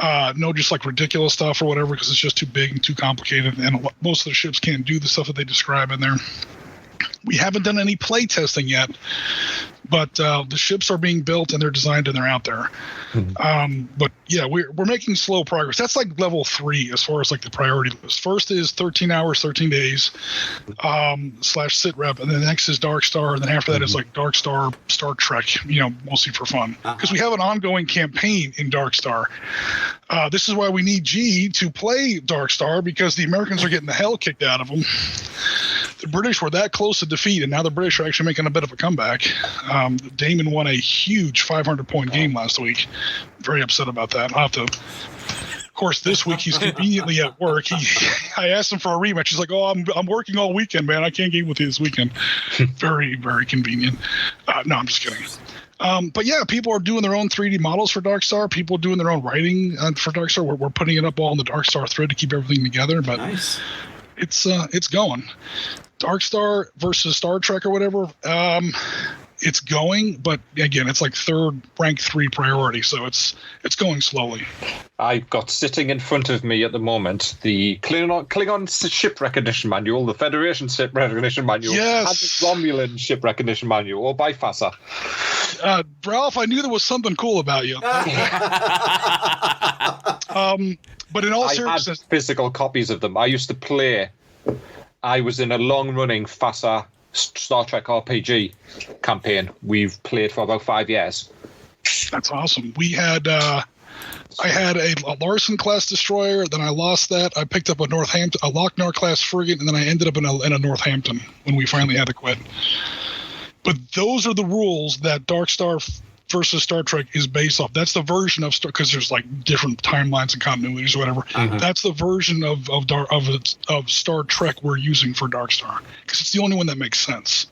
no just like ridiculous stuff or whatever because it's just too big and too complicated. And most of the ships can't do the stuff that they describe in there. We haven't done any play testing yet, but the ships are being built and they're designed and they're out there. But yeah, we're making slow progress. That's like level 3 as far as like the priority list. First is 13 hours, 13 days /sit rep, and then the next is Dark Star, and then after that is like Dark Star, Star Trek, mostly for fun. Because we have an ongoing campaign in Dark Star. This is why we need G to play Dark Star, because the Americans are getting the hell kicked out of them. The British were that close to defeat, and now the British are actually making a bit of a comeback. Damon won a huge 500-point game last week. Very upset about that. I'll have to. Of course, this week he's conveniently at work. I asked him for a rematch. He's like, "Oh, I'm working all weekend, man. I can't game with you this weekend." Very, very convenient. No, I'm just kidding. But yeah, people are doing their own 3D models for Darkstar. People are doing their own writing for Darkstar. We're putting it up all in the Darkstar thread to keep everything together. But nice. It's going. Darkstar versus Star Trek or whatever. it's going, but again, it's like third, rank 3 priority, so it's going slowly. I've got sitting in front of me at the moment the Klingon ship recognition manual, the Federation ship recognition manual, Yes. and the Romulan ship recognition manual, all by FASA. Ralph, I knew there was something cool about you. But in all I had seriousness, physical copies of them. I used to play. I was in a long-running FASA Star Trek RPG campaign. We've played for about 5 years. that's awesome. We had I had a Larson class destroyer, then I lost that. I picked up a Lochnar class frigate, and then I ended up in a Northampton when we finally had to quit. But those are the rules that Dark Star versus Star Trek is based off. That's the version of Star, because there's like different timelines and continuities or whatever. That's the version of Star Trek we're using for Dark Star, because it's the only one that makes sense.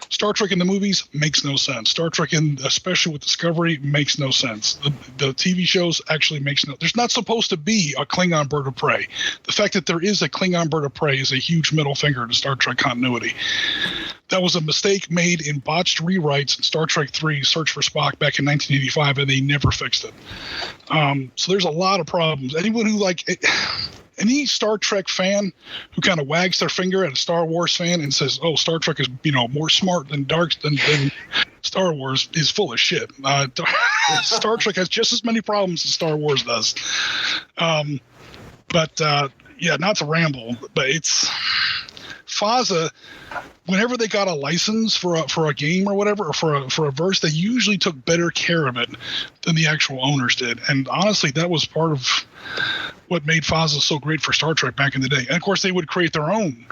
Star Trek in the movies makes no sense. Star Trek, especially with Discovery, makes no sense. The TV shows actually makes no. There's not supposed to be a Klingon bird of prey. The fact that there is a Klingon bird of prey is a huge middle finger to Star Trek continuity. That was a mistake made in botched rewrites in Star Trek 3 Search for Spock back in 1985, and they never fixed it. So there's a lot of problems. Anyone who any Star Trek fan who kind of wags their finger at a Star Wars fan and says, "Oh, Star Trek is more smart than than Star Wars," is full of shit. Star Trek has just as many problems as Star Wars does. Yeah, not to ramble, but it's FASA. Whenever they got a license for a game or whatever, or for a verse, they usually took better care of it than the actual owners did. And honestly, that was part of what made FASA so great for Star Trek back in the day. And of course, they would create their own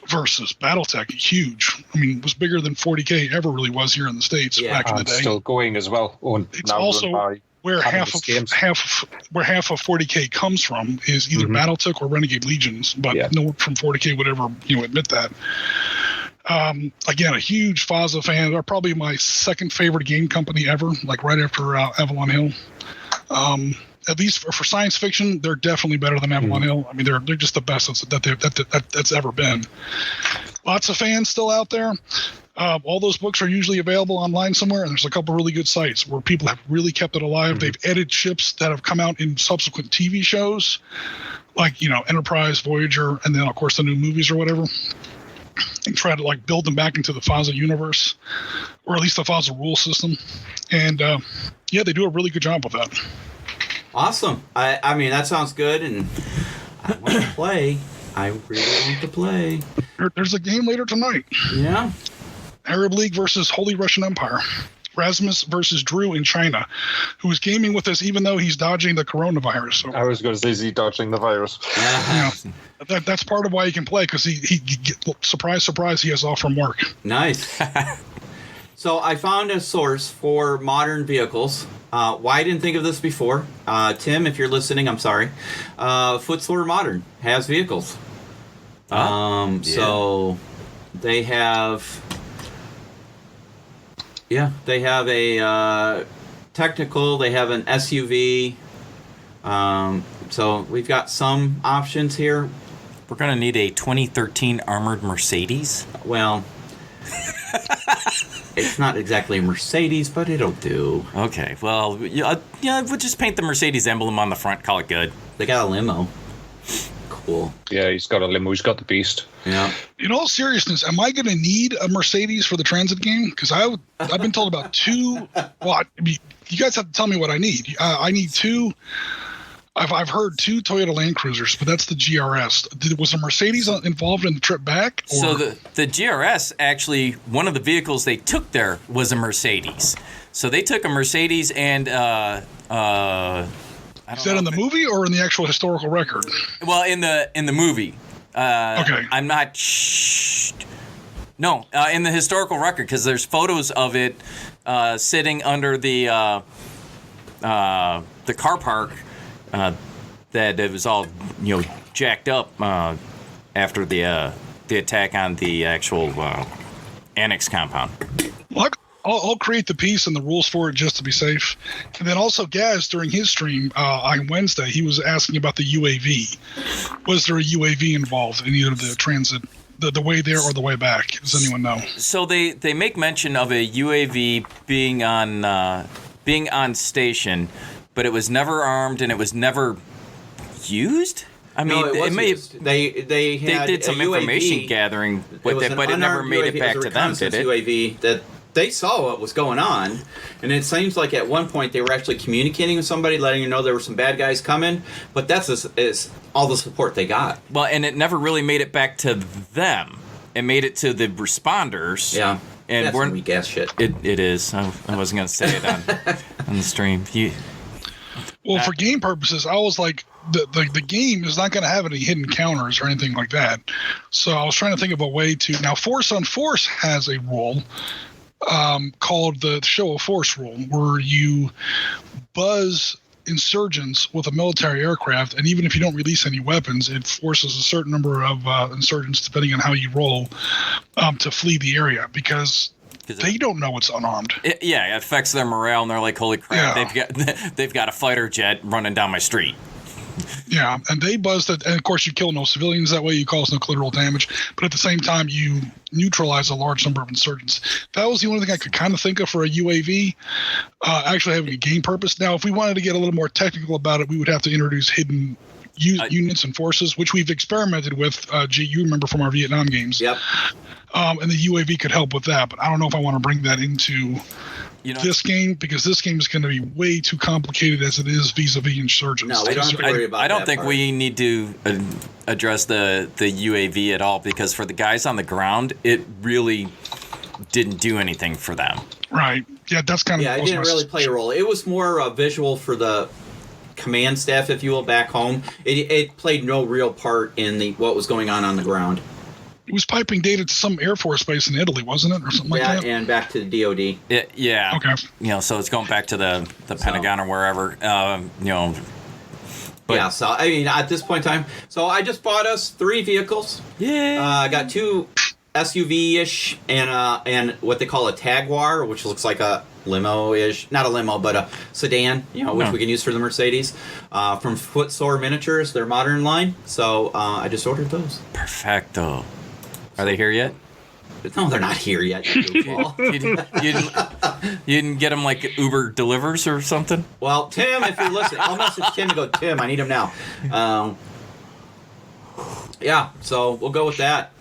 versus. BattleTech, huge. I mean, it was bigger than 40K ever really was here in the States back in the day. Still going as well. It's also where half of 40K comes from is either BattleTech or Renegade Legions, but no one from 40K would ever admit that. Again, a huge FASA fan. They're probably my second favorite game company ever, like right after Avalon Hill. At least for science fiction, they're definitely better than Avalon Hill. I mean, they're just the best that's ever been. Lots of fans still out there. All those books are usually available online somewhere, and there's a couple really good sites where people have really kept it alive. They've edited ships that have come out in subsequent TV shows, like Enterprise, Voyager, and then of course the new movies or whatever, and try to build them back into the FASA universe, or at least the FASA rule system. And they do a really good job with that. Awesome. I mean, that sounds good, and I want to play. I really want to play. There's a game later tonight. Yeah. Arab League versus Holy Russian Empire. Rasmus versus Drew in China, who is gaming with us even though he's dodging the coronavirus. So, I was going to say, is he dodging the virus? That's part of why he can play, because he surprise, he has off from work. Nice. So I found a source for modern vehicles. Why I didn't think of this before. Tim, if you're listening, I'm sorry. Footsore Modern has vehicles. So they have... Yeah, they have a technical, they have an SUV. So we've got some options here. We're going to need a 2013 armored Mercedes. Well, it's not exactly a Mercedes, but it'll do. Okay, well, we'll just paint the Mercedes emblem on the front, call it good. They got a limo. Cool. Yeah, he's got a limo. He's got the beast. Yeah. In all seriousness, am I going to need a Mercedes for the Transit game? Because I've been told about two. Well, you guys have to tell me what I need. I need two. I've heard two Toyota Land Cruisers, but that's the GRS. Was a Mercedes involved in the trip back? Or? So the GRS, actually, one of the vehicles they took there was a Mercedes. So they took a Mercedes and is that in the movie or in the actual historical record? Well, in the movie. Okay. I'm not. No, in the historical record, because there's photos of it sitting under the car park that it was all jacked up after the attack on the actual annex compound. Well, I'll create the piece and the rules for it just to be safe. And then also Gaz, during his stream on Wednesday, he was asking about the UAV. Was there a UAV involved in either the Transit the way there or the way back? Does anyone know? So they make mention of a UAV being on station, but it was never armed and it was never used. I mean, No, it was used. They did some a UAV, information gathering with it, but it never made it back to them, did it? UAV that they saw what was going on, and it seems like at one point they were actually communicating with somebody, letting you know there were some bad guys coming. But that's is all the support they got. Well, and it never really made it back to them. It made it to the responders. Yeah, and that's some weak ass shit. It is. I wasn't gonna say it on the stream. Well, for game purposes, I was like, the game is not going to have any hidden counters or anything like that. So I was trying to think of a way to. Now, Force on Force has a rule called the Show of Force rule, where you buzz insurgents with a military aircraft, and even if you don't release any weapons, it forces a certain number of insurgents, depending on how you roll, to flee the area because they don't know it's unarmed. It affects their morale, and they're like, "Holy crap! Yeah. They've got a fighter jet running down my street." Yeah, and they buzzed it, and of course you kill no civilians that way, you cause no collateral damage, but at the same time you neutralize a large number of insurgents. That was the only thing I could kind of think of for a UAV, actually having a game purpose. Now, if we wanted to get a little more technical about it, we would have to introduce hidden units and forces, which we've experimented with. You remember from our Vietnam games. Yep. And the UAV could help with that, but I don't know if I want to bring that into this game, because this game is going to be way too complicated as it is vis-a-vis insurgents. No, we don't have to worry about that. I don't think part. we need to address the UAV at all, because for the guys on the ground, it really didn't do anything for them. Right. Yeah, that's kind of... Yeah, it didn't really play a role. It was more visual for the command staff, if you will, back home. It played no real part in what was going on the ground. It was piping data to some Air Force base in Italy, wasn't it, or something like that? Yeah, and back to the DoD. Yeah. Okay. So it's going back to the Pentagon or wherever. But, yeah. So I mean, at this point in time, so I just bought us 3 vehicles. Yeah. I got 2 SUV-ish and what they call a Jaguar, which looks like a limo-ish, not a limo, but a sedan, which we can use for the Mercedes, from Footsore Miniatures, their modern line. So I just ordered those. Perfecto. Are they here yet? No, they're not here yet. You didn't get them like Uber delivers or something? Well, Tim, if you're listening, I'll message Tim and go, Tim, I need him now. Yeah, so we'll go with that.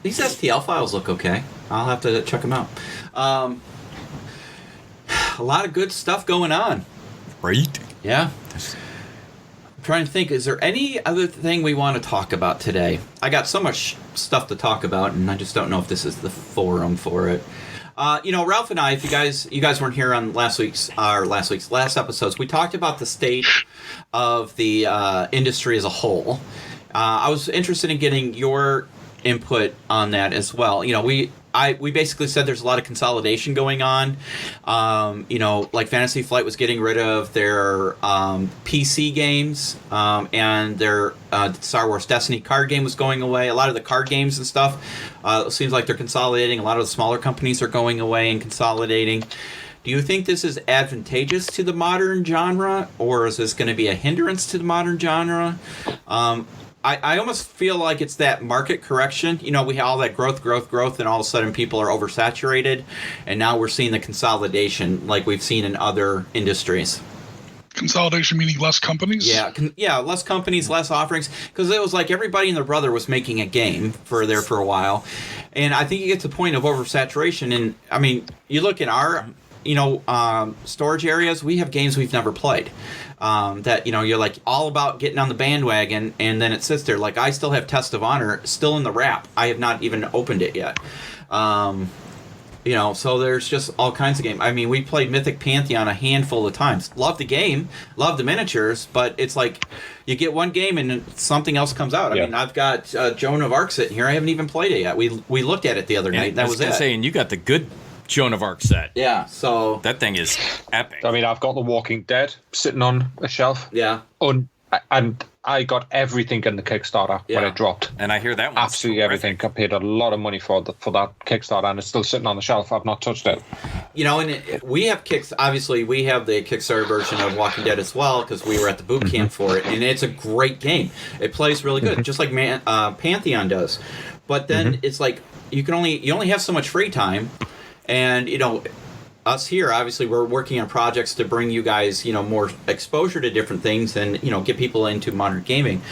These STL files look okay. I'll have to check them out. A lot of good stuff going on. Right? Yeah. I'm trying to think, is there any other thing we want to talk about today? I got so much stuff to talk about, and I just don't know if this is the forum for it. Ralph and I, if you guys weren't here on last episodes, we talked about the state of the industry as a whole. I was interested in getting your input on that as well. We basically said there's a lot of consolidation going on. Like Fantasy Flight was getting rid of their PC games, and their Star Wars Destiny card game was going away. A lot of the card games and stuff, it seems like they're consolidating. A lot of the smaller companies are going away and consolidating. Do you think this is advantageous to the modern genre, or is this going to be a hindrance to the modern genre? I almost feel like it's that market correction. We have all that growth, and all of a sudden people are oversaturated, and now we're seeing the consolidation like we've seen in other industries. Consolidation meaning less companies? Yeah, less companies, less offerings, because it was like everybody and their brother was making a game for a while, and I think you get to the point of oversaturation. And I mean, you look in our storage areas, we have games we've never played. That you're like all about getting on the bandwagon, and then it sits there. Like I still have Test of Honor still in the wrap. I have not even opened it yet. So there's just all kinds of games. I mean, we played Mythic Pantheon a handful of times. Love the game, love the miniatures, but it's like you get one game and something else comes out. I mean, I've got Joan of Arc sitting here. I haven't even played it yet. We looked at it the other night. That was it. And you got the good Joan of Arc set. Yeah, so that thing is epic. I mean, I've got The Walking Dead sitting on a shelf. Yeah. And I got everything in the Kickstarter when it dropped. And I hear that one. Absolutely everything. I paid a lot of money for that Kickstarter, and it's still sitting on the shelf. I've not touched it. And we have obviously we have the Kickstarter version of Walking Dead as well because we were at the boot camp for it, and it's a great game. It plays really good, just like Pantheon does. But then it's like you only have so much free time, and us here obviously we're working on projects to bring you guys more exposure to different things and get people into modern gaming.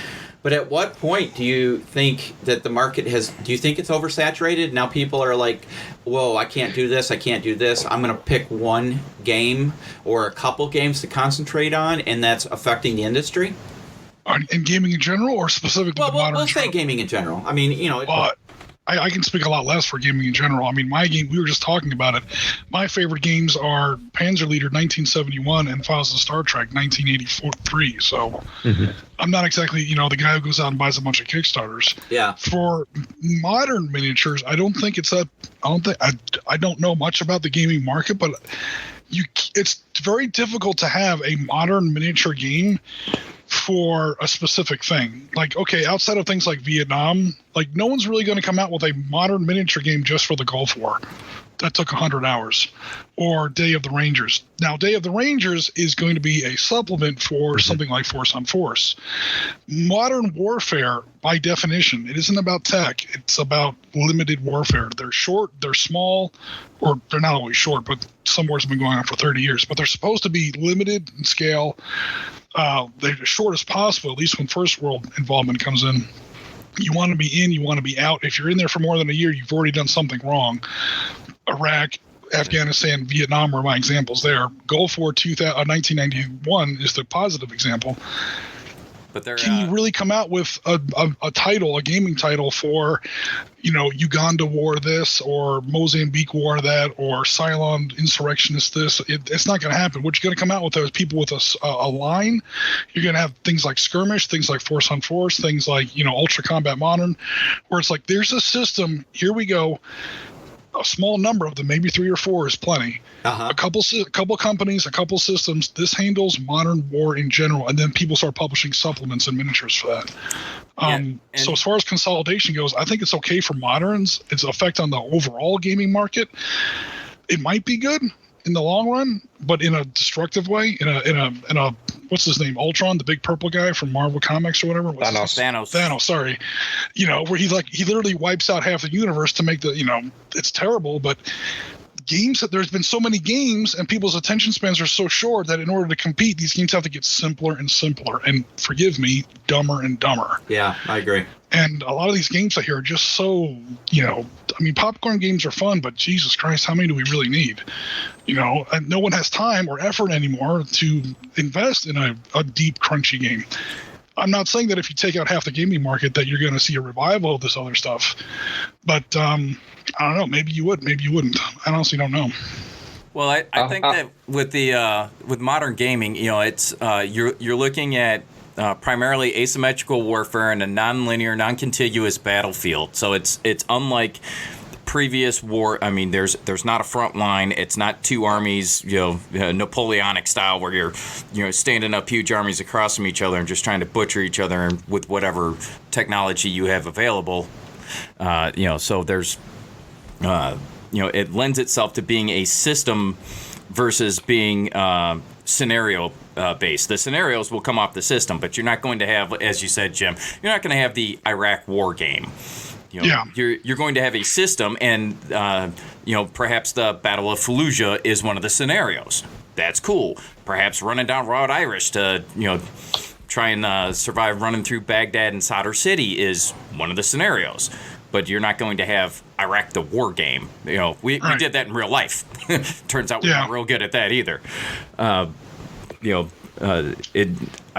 But at what point do you think that the market do you think it's oversaturated? Now people are like, whoa, I can't do this, I'm going to pick one game or a couple games to concentrate on, and that's affecting the industry? In gaming in general, or specifically the modern? We'll say gaming in general. I mean, I can speak a lot less for gaming in general. I mean, my game, we were just talking about it. My favorite games are Panzer Leader 1971 and Files of Star Trek 1983. So I'm not exactly, the guy who goes out and buys a bunch of Kickstarters. Yeah. For modern miniatures, I don't think it's I don't know much about the gaming market, but it's very difficult to have a modern miniature game for a specific thing. Like, okay, outside of things like Vietnam, like no one's really going to come out with a modern miniature game just for the Gulf War. That took 100 hours. Or Day of the Rangers. Now, Day of the Rangers is going to be a supplement for something like Force on Force. Modern warfare, by definition, it isn't about tech. It's about limited warfare. They're short, they're small, or they're not always short, but some wars have been going on for 30 years. But they're supposed to be limited in scale. They're as short as possible, at least when First World involvement comes in. You want to be in, you want to be out. If you're in there for more than a year, you've already done something wrong. Iraq, Afghanistan, Vietnam were my examples there. Gulf War 1991 is the positive example. But can you really come out with a title, a gaming title for, Uganda War this, or Mozambique War that, or Cylon Insurrectionist this? It's not going to happen. What you're going to come out with is people with a line. You're going to have things like Skirmish, things like Force on Force, things like, Ultra Combat Modern, where it's like, there's a system, here we go. A small number of them, maybe 3 or 4 is plenty. A couple companies, a couple systems. This handles modern war in general, and then people start publishing supplements and miniatures for that. So as far as consolidation goes, I think it's okay for moderns. Its effect on the overall gaming market, it might be good in the long run, but in a destructive way. In a what's his name? Ultron, the big purple guy from Marvel Comics or whatever. Thanos. Sorry, where he literally wipes out half the universe to make it's terrible. But games, that there's been so many games and people's attention spans are so short that in order to compete, these games have to get simpler and simpler, and forgive me, dumber and dumber. Yeah, I agree. And a lot of these games I hear are just so, popcorn games are fun, but Jesus Christ, how many do we really need? And no one has time or effort anymore to invest in a deep, crunchy game. I'm not saying that if you take out half the gaming market that you're going to see a revival of this other stuff, but I don't know. Maybe you would, maybe you wouldn't. I honestly don't know. Well, I think that with modern gaming, it's you're looking at primarily asymmetrical warfare in a non-linear, non-contiguous battlefield. So it's unlike previous war. I mean, there's not a front line. It's not two armies, Napoleonic style, where you're standing up huge armies across from each other and just trying to butcher each other with whatever technology you have available. So there's, it lends itself to being a system versus being scenario based. The scenarios will come off the system, but you're not going to have, as you said, Jim, you're not going to have the Iraq war game. You're going to have a system, and perhaps the Battle of Fallujah is one of the scenarios. That's cool. Perhaps running down Raw Irish to try and survive running through Baghdad and Sadr City is one of the scenarios. But you're not going to have Iraq the war game. We did that in real life. Turns out we're not real good at that either. I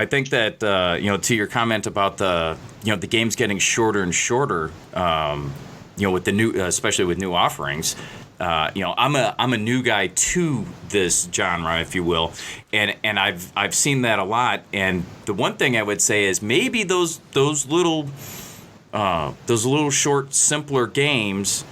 think that to your comment about the games getting shorter and shorter, with the new, especially with new offerings. I'm a new guy to this genre, if you will, and I've seen that a lot. And the one thing I would say is maybe those little short, simpler games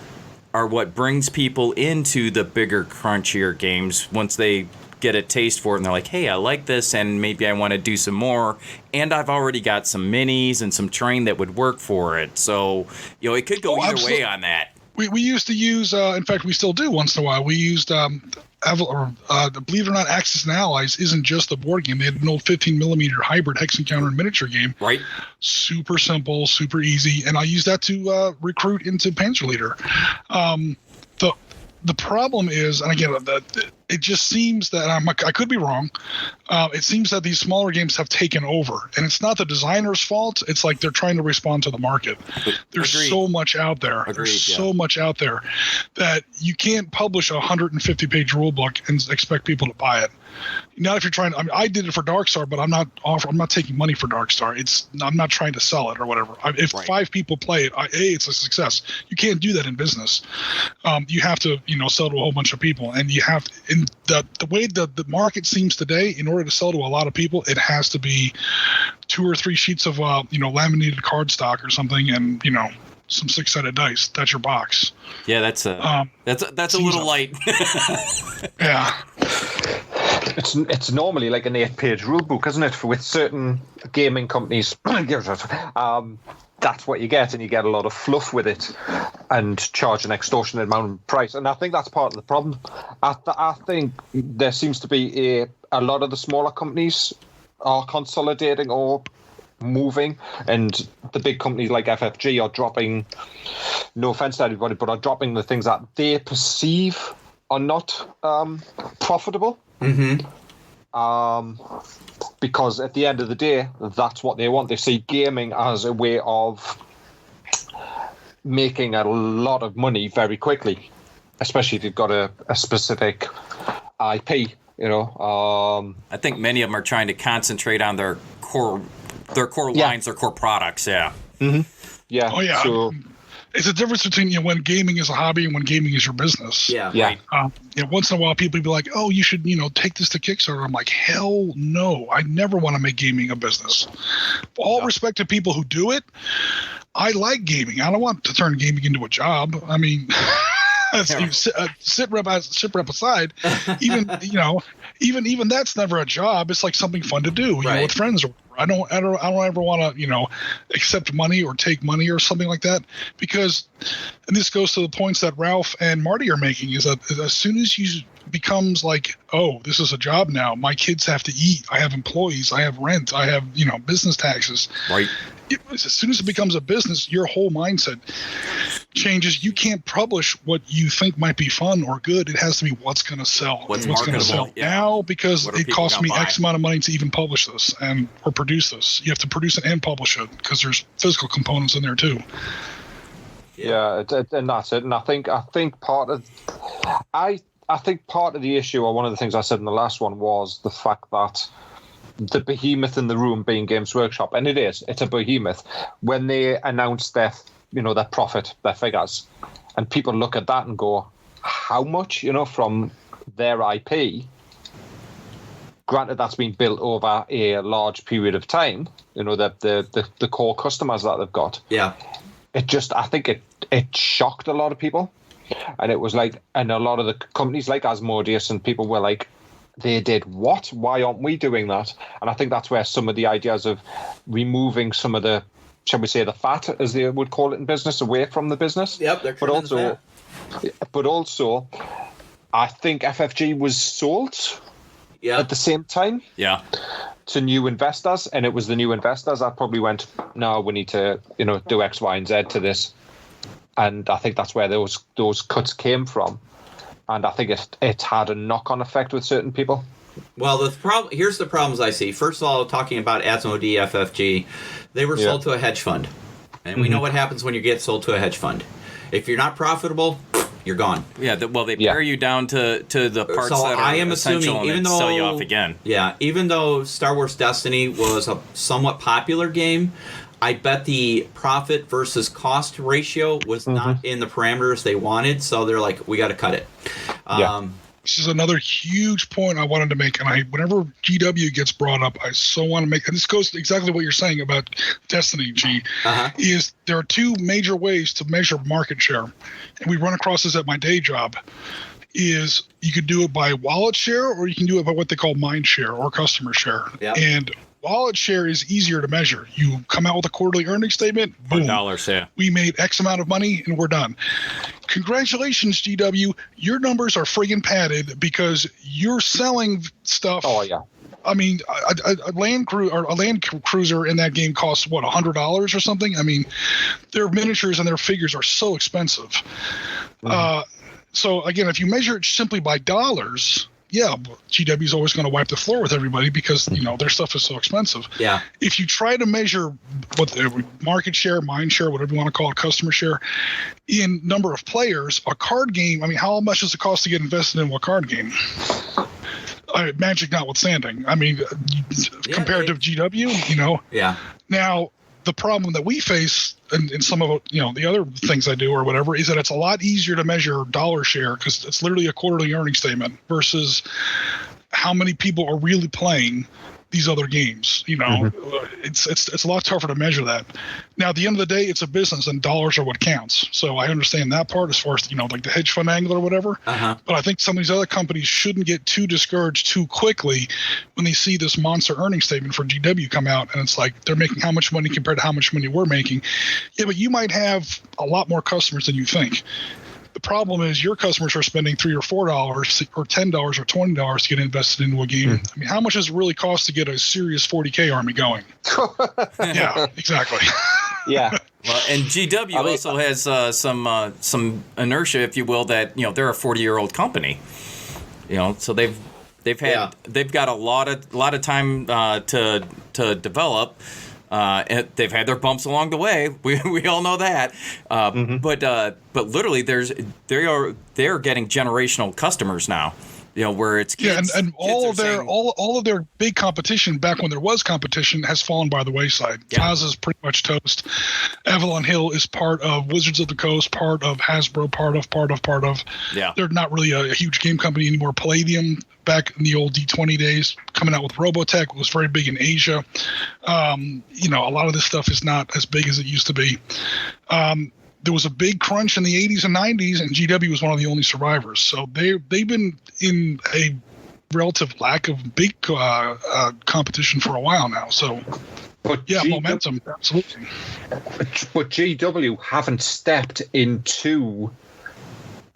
are what brings people into the bigger, crunchier games once they get a taste for it and they're like, hey, I like this and maybe I want to do some more, and I've already got some minis and some terrain that would work for it. So it could go either way on that. We used to use, in fact, we still do once in a while. We used, believe it or not, Axis and Allies isn't just a board game. They had an old 15mm hybrid hex encounter and miniature game. Right. Super simple, super easy, and I use that to recruit into Panzer Leader. The problem is, and again, it just seems that I could be wrong. It seems that these smaller games have taken over, and it's not the designer's fault. It's like they're trying to respond to the market. There's Agreed. so much out there. There's so much out there that you can't publish a 150-page rule book and expect people to buy it. Not if you're trying to. I mean, I did it for Darkstar, but I'm not taking money for Darkstar. I'm not trying to sell it or whatever. If 5 people play it, it's a success. You can't do that in business. You have to, sell to a whole bunch of people, and you have in the way the market seems today. In order to sell to a lot of people, it has to be 2 or 3 sheets of laminated cardstock or something, and some 6-sided dice. That's your box. Yeah, that's a little light. Yeah. It's normally like an 8-page rule book, isn't it? With certain gaming companies, that's what you get, and you get a lot of fluff with it, and charge an extortionate amount of price. And I think that's part of the problem. I think there seems to be a lot of the smaller companies are consolidating or moving, and the big companies like FFG are dropping. No offense to everybody, but are dropping the things that they perceive are not profitable. Mm-hmm. Because at the end of the day, that's what they want. They see gaming as a way of making a lot of money very quickly, especially if you've got a specific IP. I think many of them are trying to concentrate on their core lines, their core products. Yeah. Mm-hmm. Yeah. Oh yeah. So, it's a difference between when gaming is a hobby and when gaming is your business. Yeah. yeah. Right. Once in a while, people be like, "Oh, you should take this to Kickstarter." I'm like, "Hell no! I never want to make gaming a business." All respect to people who do it. I like gaming. I don't want to turn gaming into a job. I mean, sit rep aside, even that's never a job. It's like something fun to do, with friends. I don't ever want to, accept money or take money or something like that, because, and this goes to the points that Ralph and Marty are making, is that as soon as you becomes like, oh, this is a job now, my kids have to eat, I have employees, I have rent, I have, business taxes. Right. As soon as it becomes a business, your whole mindset changes. You can't publish what you think might be fun or good. It has to be what's going to sell. What's going to sell now, because it costs me X amount of money to even publish this or produce this. You have to produce it and publish it, because there's physical components in there too. Yeah, and that's it. And I think part of the issue, or one of the things I said in the last one, was the fact that the behemoth in the room being Games Workshop, and it's a behemoth, when they announce their profit, their figures, and people look at that and go, how much, from their IP, granted that's been built over a large period of time, the core customers that they've got. Yeah. I think it shocked a lot of people, and it was like, and a lot of the companies like Asmodeus and people were like, they did what? Why aren't we doing that? And I think that's where some of the ideas of removing some of the, shall we say, the fat, as they would call it in business, away from the business. Yep, they're but also, I think FFG was sold at the same time. Yeah. To new investors, and it was the new investors that probably went, no, we need to, do X, Y, and Z to this. And I think that's where those cuts came from. And I think it had a knock-on effect with certain people. Well, here's the problems I see. First of all, talking about Asmodee FFG, they were sold to a hedge fund. And we know what happens when you get sold to a hedge fund. If you're not profitable, you're gone. Yeah, they pare you down to the parts that are essential, and then sell you off again. Yeah, even though Star Wars Destiny was a somewhat popular game, I bet the profit versus cost ratio was not in the parameters they wanted, so they're like, we got to cut it. This is another huge point I wanted to make, and whenever GW gets brought up, I so want to make, and this goes to exactly what you're saying about Destiny, G, is there are 2 major ways to measure market share, and we run across this at my day job, is you could do it by wallet share, or you can do it by what they call mind share or customer share. Yep. And wallet share is easier to measure. You come out with a quarterly earnings statement, boom. $4, yeah. We made X amount of money and we're done. congratulations, GW. Your numbers are friggin' padded because you're selling stuff. Oh yeah. I mean, a Land Cruiser in that game costs what, $100 or something? I mean, their miniatures and their figures are so expensive. So again, if you measure it simply by dollars, yeah, GW is always going to wipe the floor with everybody because their stuff is so expensive. Yeah. If you try to measure what the market share, mind share, whatever you want to call it, customer share, in number of players, a card game. I mean, how much does it cost to get invested in a card game? Magic notwithstanding. I mean, compared to GW, Yeah. Now, the problem that we face in some of the other things I do or whatever is that it's a lot easier to measure dollar share because it's literally a quarterly earnings statement versus how many people are really playing these other games. It's a lot tougher to measure that. Now, at the end of the day, it's a business and dollars are what counts. So I understand that part as far as like the hedge fund angle or whatever. But I think some of these other companies shouldn't get too discouraged too quickly when they see this monster earnings statement for GW come out and it's like they're making how much money compared to how much money we're making. Yeah, but you might have a lot more customers than you think. The problem is your customers are spending $3 or $4 or $10 or $20 to get invested into a game. I mean, how much does it really cost to get a serious 40K army going? Yeah, exactly. Yeah. Well, and GW also has some inertia, if you will, that they're a 40-year-old company. So they've got a lot of time to develop. And they've had their bumps along the way. We all know that. But literally, they are getting generational customers now. Where it's kids, and all of their big competition back when there was competition has fallen by the wayside. Yeah. Haas is pretty much toast. Avalon Hill is part of Wizards of the Coast, part of Hasbro, part of. Yeah. They're not really a huge game company anymore. Palladium, back in the old D20 days, coming out with Robotech, was very big in Asia. A lot of this stuff is not as big as it used to be. There was a big crunch in the 80s and 90s, and GW was one of the only survivors. So they've been in a relative lack of big competition for a while now. So, momentum, absolutely. But GW haven't stepped into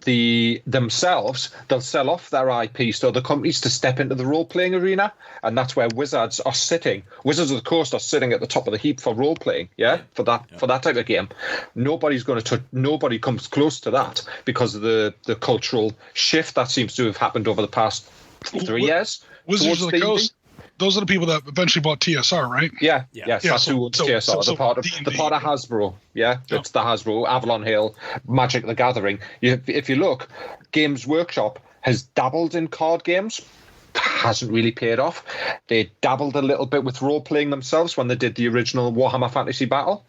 themselves. They'll sell off their IPs to other companies to step into the role-playing arena, and that's where Wizards are sitting. Wizards of the Coast are sitting at the top of the heap for role-playing, for that type of game. Nobody's going to touch. Nobody comes close to that because of the cultural shift that seems to have happened over the past 3 years. Wizards of the Coast. Those are the people that eventually bought TSR, right? Yeah. That's who owns TSR. The part of Hasbro. Yeah, it's the Hasbro, Avalon Hill, Magic the Gathering. If you look, Games Workshop has dabbled in card games. Hasn't really paid off. They dabbled a little bit with role-playing themselves when they did the original Warhammer Fantasy Battle.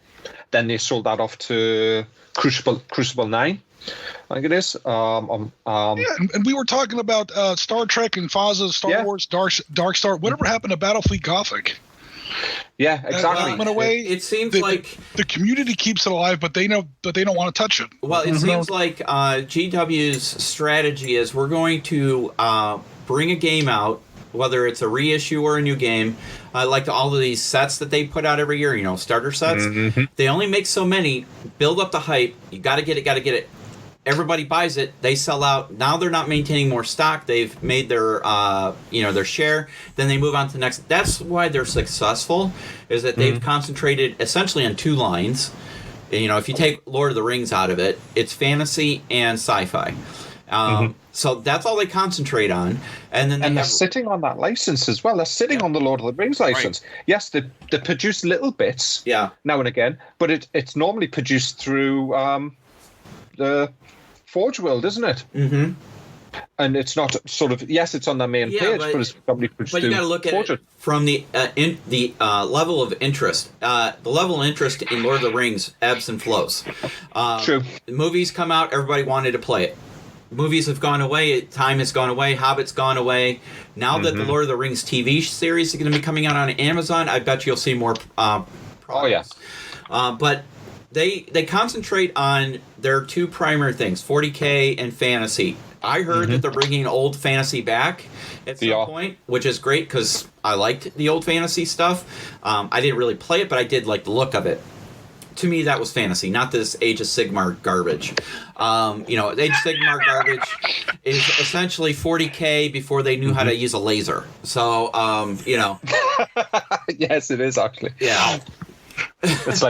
Then they sold that off to Crucible 9. I think it is. And we were talking about Star Trek and FASA, Star Wars, Dark Star. Whatever happened to Battlefleet Gothic? Yeah, exactly. Went away. It seems like the community keeps it alive, but they don't want to touch it. Well, it seems like GW's strategy is we're going to bring a game out, whether it's a reissue or a new game. Like all of these sets that they put out every year, starter sets. They only make so many. Build up the hype. You got to get it. Everybody buys it. They sell out. Now they're not maintaining more stock. They've made their, their share. Then they move on to the next. That's why they're successful, is that they've concentrated essentially on two lines. If you take Lord of the Rings out of it, it's fantasy and sci-fi. So that's all they concentrate on. And then they're sitting on that license as well. They're sitting on the Lord of the Rings license. Right. Yes, they produce little bits now and again, but it's normally produced through the Forge World, isn't it? And it's not sort of, it's on their main page, but it's probably produced. But you got to look at it from the level of interest. The level of interest in Lord of the Rings ebbs and flows. True. Movies come out, everybody wanted to play it. Movies have gone away, time has gone away, Hobbit's gone away. Now that the Lord of the Rings TV series is going to be coming out on Amazon, I bet you'll see more products. But they concentrate on their two primary things, 40K and fantasy. I heard that they're bringing old fantasy back at some point, which is great because I liked the old fantasy stuff. I didn't really play it, but I did like the look of it. to me, that was fantasy, not this Age of Sigmar garbage. Age of Sigmar garbage is essentially 40K before they knew how to use a laser. So, Yes, it is actually. Yeah. It's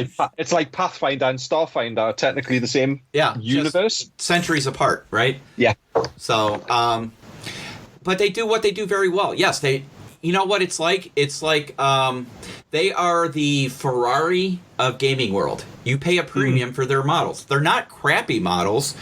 like Pathfinder and Starfinder are technically the same universe. Centuries apart, right? Yeah. So, but they do what they do very well. Yes, you know what it's like? It's like they are the Ferrari of gaming world. You pay a premium for their models. They're not crappy models.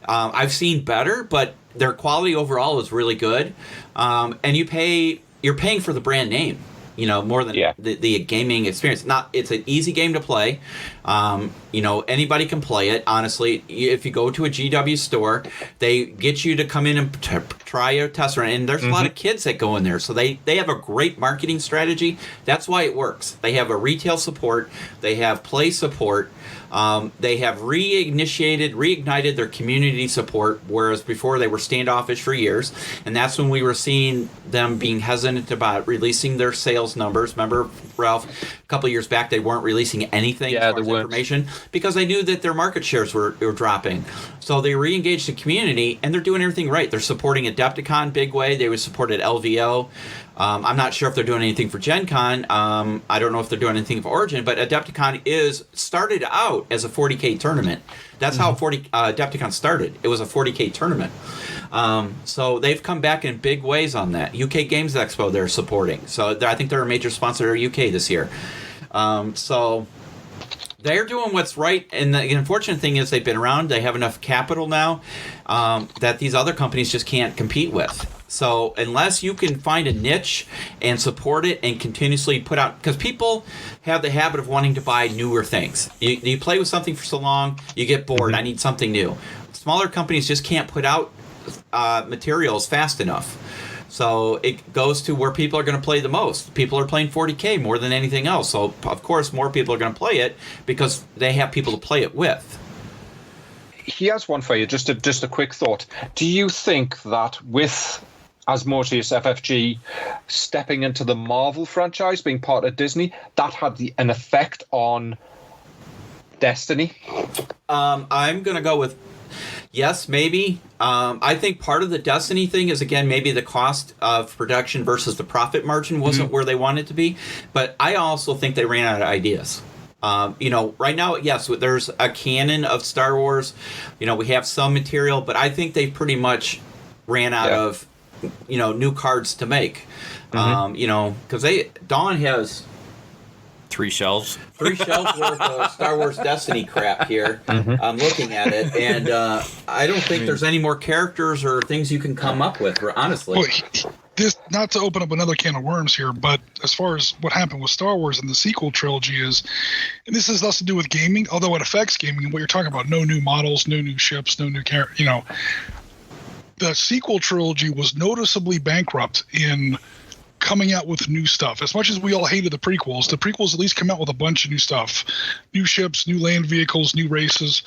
I've seen better, but their quality overall is really good. And you're paying for the brand name. More than the gaming experience. It's an easy game to play. Anybody can play it. Honestly, if you go to a GW store, they get you to come in and try a test run. And there's a lot of kids that go in there, so they have a great marketing strategy. That's why it works. They have a retail support. They have play support. They have reignited their community support, whereas before they were standoffish for years. And that's when we were seeing them being hesitant about releasing their sales numbers. Remember, Ralph, a couple of years back, they weren't releasing anything as far as information because they knew that their market shares were dropping. So they re-engaged the community, and they're doing everything right. They're supporting Adepticon big way. They supported LVO. I'm not sure if they're doing anything for Gen Con. I don't know if they're doing anything for Origin, but Adepticon started out as a 40K tournament. That's how Adepticon started. It was a 40K tournament. So they've come back in big ways on that. UK Games Expo they're supporting. So I think they're a major sponsor of UK this year. So they're doing what's right. And the unfortunate thing is they've been around. They have enough capital now that these other companies just can't compete with. So unless you can find a niche and support it and continuously put out, because people have the habit of wanting to buy newer things. You play with something for so long, you get bored. I need something new. Smaller companies just can't put out materials fast enough. So it goes to where people are going to play the most. People are playing 40K more than anything else. So, of course, more people are going to play it because they have people to play it with. Here's one for you, just a quick thought. Do you think that with Asmodeus FFG stepping into the Marvel franchise, being part of Disney, that had an effect on Destiny? I'm going to go with yes, maybe. I think part of the Destiny thing is, again, maybe the cost of production versus the profit margin wasn't where they wanted to be. But I also think they ran out of ideas. Right now, yes, there's a canon of Star Wars. We have some material, but I think they pretty much ran out of new cards to make. Because Dawn has 3 shelves. 3 shelves worth of Star Wars Destiny crap here. I'm looking at it, and I don't think there's any more characters or things you can come up with, honestly. Well, this, not to open up another can of worms here, but as far as what happened with Star Wars and the sequel trilogy is, and this has less to do with gaming, although it affects gaming, what you're talking about, no new models, no new ships, no new the sequel trilogy was noticeably bankrupt in coming out with new stuff. As much as we all hated the prequels at least come out with a bunch of new stuff. New ships, new land vehicles, new races.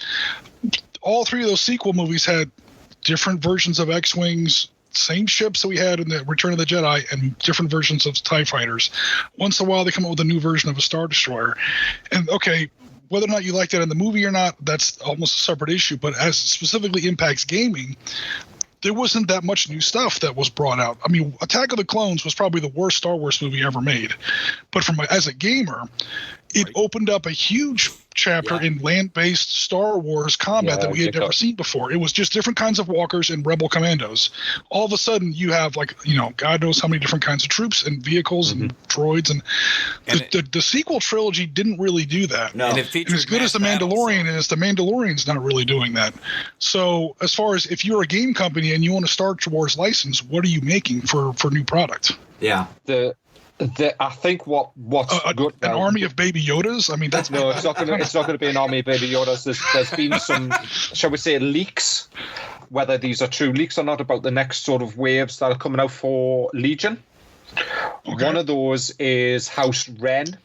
All 3 of those sequel movies had different versions of X-Wings, same ships that we had in the Return of the Jedi, and different versions of TIE fighters. Once in a while, they come up with a new version of a Star Destroyer. And, okay, whether or not you like that in the movie or not, that's almost a separate issue. But as it specifically impacts gaming, there wasn't that much new stuff that was brought out. I mean, Attack of the Clones was probably the worst Star Wars movie ever made. But as a gamer, it opened up a huge chapter in land-based Star Wars combat that we had never seen before. It was just different kinds of walkers and rebel commandos. All of a sudden, you have God knows how many different kinds of troops and vehicles and droids. And the sequel trilogy didn't really do that. No. And as good as The Mandalorian is, The Mandalorian's not really doing that. So as far as if you're a game company and you want a Star Wars license, what are you making for new product? Yeah. I think what's good an army of baby Yodas. I mean, that's no, it's not going to be an army of baby Yodas. There's been some, shall we say, leaks. Whether these are true leaks or not about the next sort of waves that are coming out for Legion. Okay. One of those is House Wren,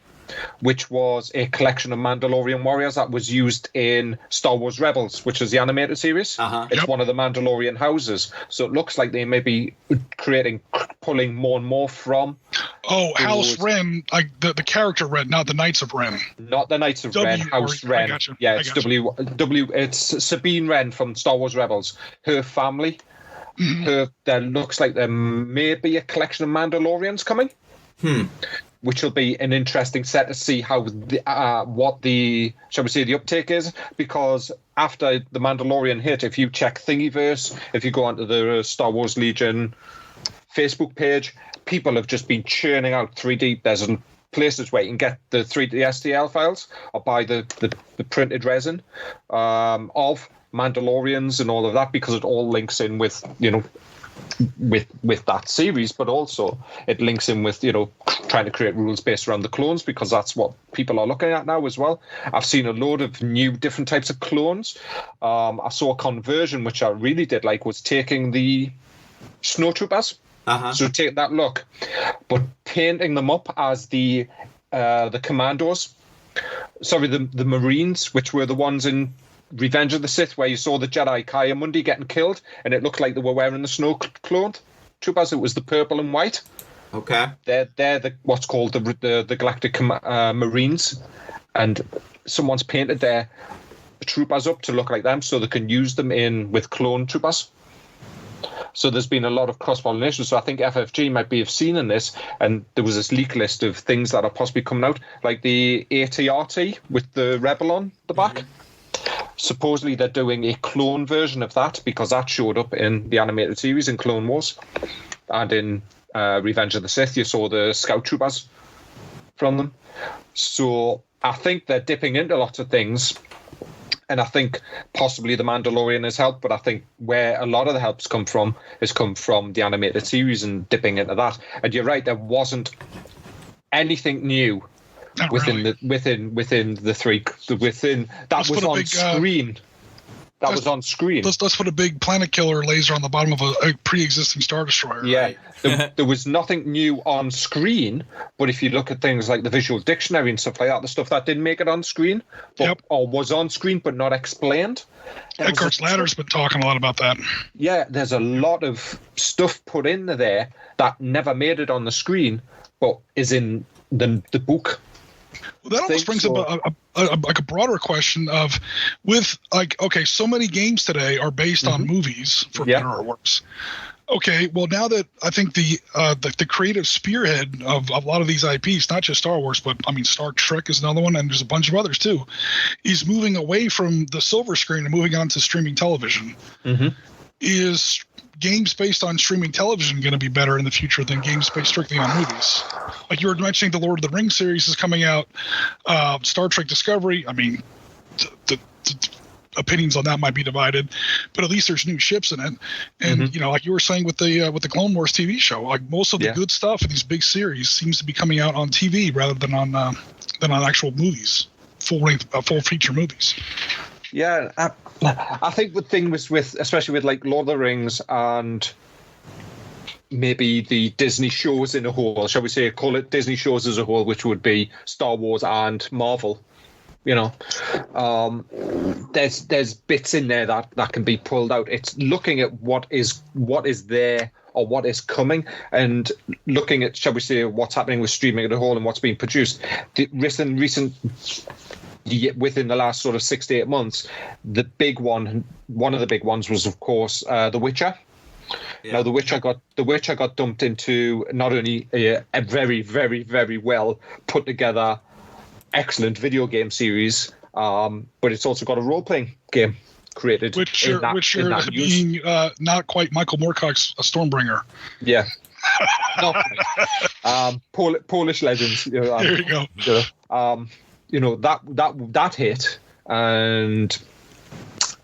which was a collection of Mandalorian warriors that was used in Star Wars Rebels, which is the animated series. It's one of the Mandalorian houses. So it looks like they may be pulling more and more from Oh, House Ren, like the character Ren, not the Knights of Ren. Not the Knights of Ren, House Ren. Yeah, it's it's Sabine Wren from Star Wars Rebels. Her family. There looks like there may be a collection of Mandalorians coming. Which will be an interesting set to see how what the shall we say the uptake is, because after the Mandalorian hit, if you check Thingiverse, if you go onto the Star Wars Legion Facebook page, people have just been churning out 3D. There's places where you can get the 3D STL files or buy the printed resin of Mandalorians and all of that, because it all links in with with that series, but also it links in with trying to create rules based around the clones, because that's what people are looking at now as well. I've seen a load of new different types of clones. I saw a conversion which I really did like, was taking the snowtroopers, so take that look, but painting them up as the commandos, sorry, the Marines, which were the ones in Revenge of the Sith, where you saw the Jedi Ki-Adi-Mundi getting killed, and it looked like they were wearing the snow clothed troopers. It was the purple and white. Okay. They're the what's called the Galactic Marines, and someone's painted their troopers up to look like them, so they can use them with clone troopers. So there's been a lot of cross-pollination. So I think FFG might have seen in this, and there was this leak list of things that are possibly coming out, like the AT-RT with the Rebel on the back. Supposedly they're doing a clone version of that, because that showed up in the animated series in Clone Wars, and in Revenge of the Sith you saw the Scout Troopers from them. So I think they're dipping into lots of things, and I think possibly the Mandalorian has helped, but I think where a lot of the help's come from the animated series and dipping into that. And you're right, there wasn't anything new within the three that was on screen. That was on screen. Let's put a big planet killer laser on the bottom of a pre-existing Star Destroyer. Yeah, right? there was nothing new on screen, but if you look at things like the Visual Dictionary and stuff like that, the stuff that didn't make it on screen, or was on screen but not explained. Eckhart's Ladder's been talking a lot about that. Yeah, there's a lot of stuff put in there that never made it on the screen, but is in the book. Well, that almost brings up a broader question of, so many games today are based on movies, for better or worse. Okay, well, now that I think the creative spearhead of a lot of these IPs, not just Star Wars, but Star Trek is another one, and there's a bunch of others too, is moving away from the silver screen and moving on to streaming television. Is games based on streaming television going to be better in the future than games based strictly on movies? Like you were mentioning, the Lord of the Rings series is coming out, Star Trek Discovery. The opinions on that might be divided, but at least there's new ships in it. And like you were saying with the Clone Wars TV show, like most of the good stuff in these big series seems to be coming out on TV rather than on actual movies, full feature movies. Yeah, I think the thing was especially with like Lord of the Rings and maybe the Disney shows in a whole, shall we say, call it Disney shows as a whole, which would be Star Wars and Marvel. There's bits in there that can be pulled out. It's looking at what is there or what is coming, and looking at, shall we say, what's happening with streaming as a whole and what's being produced. Within the last sort of 6 to 8 months, one of the big ones was, of course, The Witcher. Yeah. Now, The Witcher got dumped into not only a very, very, very well put together, excellent video game series, but it's also got a role-playing game created. Which you're being not quite Michael Moorcock's Stormbringer. Yeah. Polish legends. There you go. That hit, and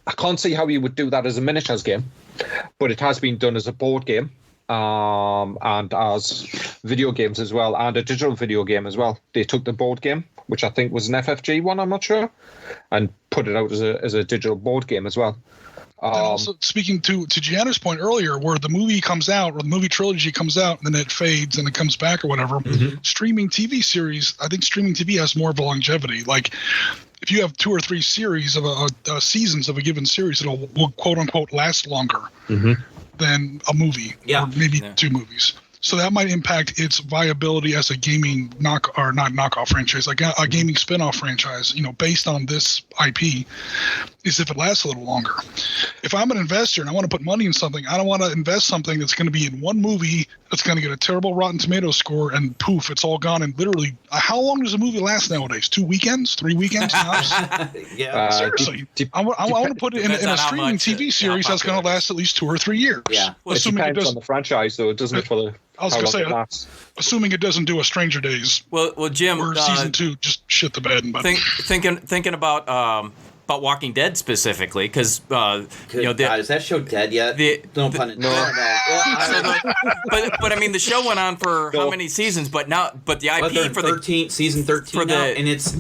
I can't see how you would do that as a miniatures game, but it has been done as a board game, and as video games as well, and a digital video game as well. They took the board game, which I think was an FFG one, I'm not sure, and put it out as a digital board game as well. And also, speaking to Gianna's point earlier, where the movie comes out, or the movie trilogy comes out, and then it fades and it comes back or whatever, streaming TV series, I think streaming TV has more of a longevity. Like, if you have 2 or 3 series of seasons of a given series, will quote unquote last longer than a movie, or maybe 2 movies. So that might impact its viability as a gaming not knockoff franchise, like a gaming spin-off franchise, based on this IP, is if it lasts a little longer. If I'm an investor and I want to put money in something, I don't want to invest something that's going to be in one movie that's going to get a terrible Rotten Tomatoes score and poof, it's all gone. And literally, how long does a movie last nowadays? 2 weekends? 3 weekends? Yeah. Seriously. I want to put it in a streaming TV series that's going to last at least 2 or 3 years. Yeah. Well, it depends on the franchise, though, doesn't it? I was going to say, assuming it doesn't do a Stranger Days. Well, Jim, or season 2 just shit the bed. But thinking about Walking Dead specifically, because God, is that show dead yet? No pun intended. But I mean, the show went on for how many seasons? But the IP for season 13 now, and it's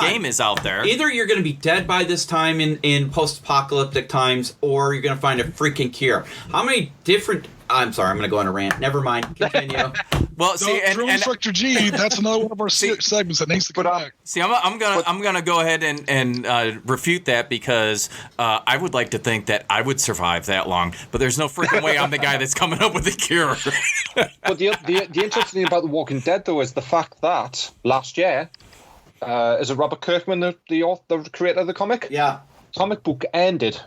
game is out there. Either you're going to be dead by this time in post-apocalyptic times, or you're going to find a freaking cure. How many different? I'm sorry, I'm going to go on a rant. Never mind. Continue. Well, see, Drill Instructor G, that's another one of our segments that needs to come back. See, I'm gonna go ahead and refute that, because I would like to think that I would survive that long, but there's no freaking way I'm the guy that's coming up with a cure. But the interesting thing about The Walking Dead, though, is the fact that last year, is it Robert Kirkman, the creator of the comic? Yeah. Comic book ended.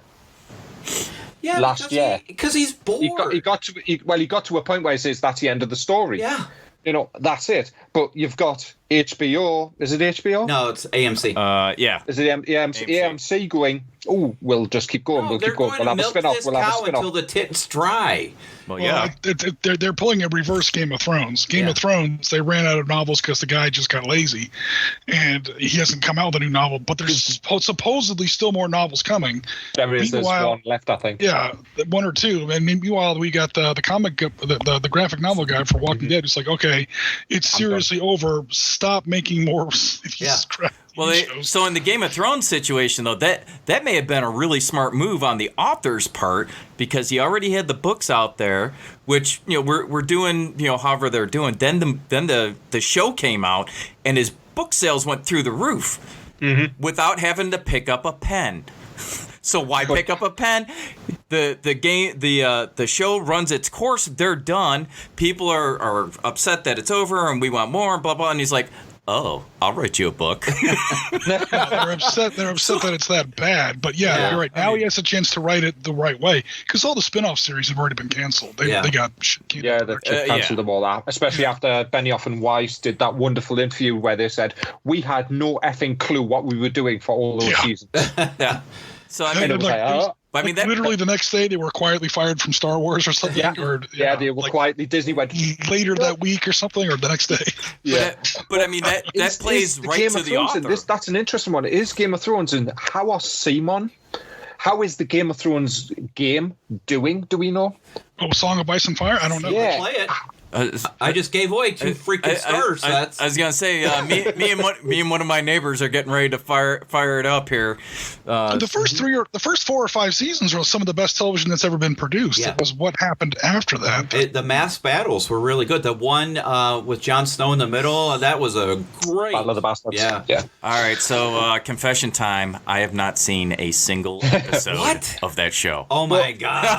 Yeah, last year, because he's bored. He got to a point where he says that's the end of the story. Yeah, that's it. But you've got HBO. Is it HBO? No, it's AMC. Yeah. Is it AMC going? Oh, we'll just keep going. No, we'll keep going. We'll have a spin-off. We'll have a spin-off until the tit's dry. Well, yeah. They're pulling a reverse Game of Thrones. Game of Thrones, they ran out of novels because the guy just got lazy, and he hasn't come out with a new novel. But there's supposedly still more novels coming. There's one left, I think. Yeah, 1 or 2. And meanwhile, we got the comic, the graphic novel guy for Walking Dead. It's like, okay, it's seriously over. Stop making more. Well, so in the Game of Thrones situation, though, that may have been a really smart move on the author's part, because he already had the books out there, which we're doing however they're doing. Then the show came out, and his book sales went through the roof without having to pick up a pen. So why pick up a pen? The show runs its course. They're done. People are upset that it's over, and we want more. Blah blah. And he's like, "Oh, I'll write you a book." They're upset that it's that bad. But yeah, you're right. Now he has a chance to write it the right way, because all the spin-off series have already been canceled. They got canceled. Yeah, they've cancelled them all out. Especially after Benioff and Weiss did that wonderful interview where they said, we had no effing clue what we were doing for all those seasons. Yeah. So I mean, literally the next day they were quietly fired from Star Wars or something. Yeah, they were quietly. Disney went later that week or something, or the next day. Yeah, but I mean that plays right Game to of the Thrones, author. That's an interesting one. It is Game of Thrones, and how are Simon? How is the Game of Thrones game doing? Do we know? Oh, Song of Ice and Fire? I don't know. Yeah. Play it. I just gave away 2 freaking stars. I was gonna say me and one of my neighbors are getting ready to fire it up here. The first 4 or 5 seasons were some of the best television that's ever been produced. Yeah. It was what happened after that. The mass battles were really good. The one with Jon Snow in the middle, that was a great. Battle of the Bastards. Yeah. All right, so confession time. I have not seen a single episode of that show. Oh my god!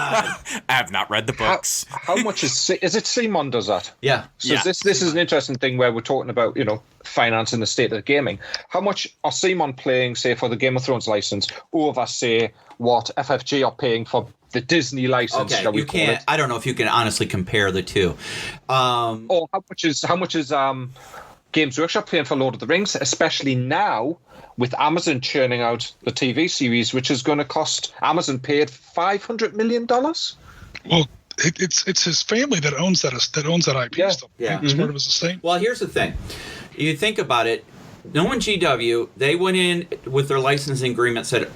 I have not read the books. How much is it? Simon does that? Yeah. So this is an interesting thing where we're talking about finance and the state of gaming. How much are Simon paying, say, for the Game of Thrones license over, say, what FFG are paying for the Disney license? Okay, you can't. I don't know if you can honestly compare the two. Or how much is Games Workshop paying for Lord of the Rings, especially now with Amazon churning out the TV series, which is going to cost Amazon paid $500 million? Well, it's his family that owns that IP stuff. Yeah. It's part of his estate. Well, here's the thing. You think about it. Knowing GW, they went in with their licensing agreement, said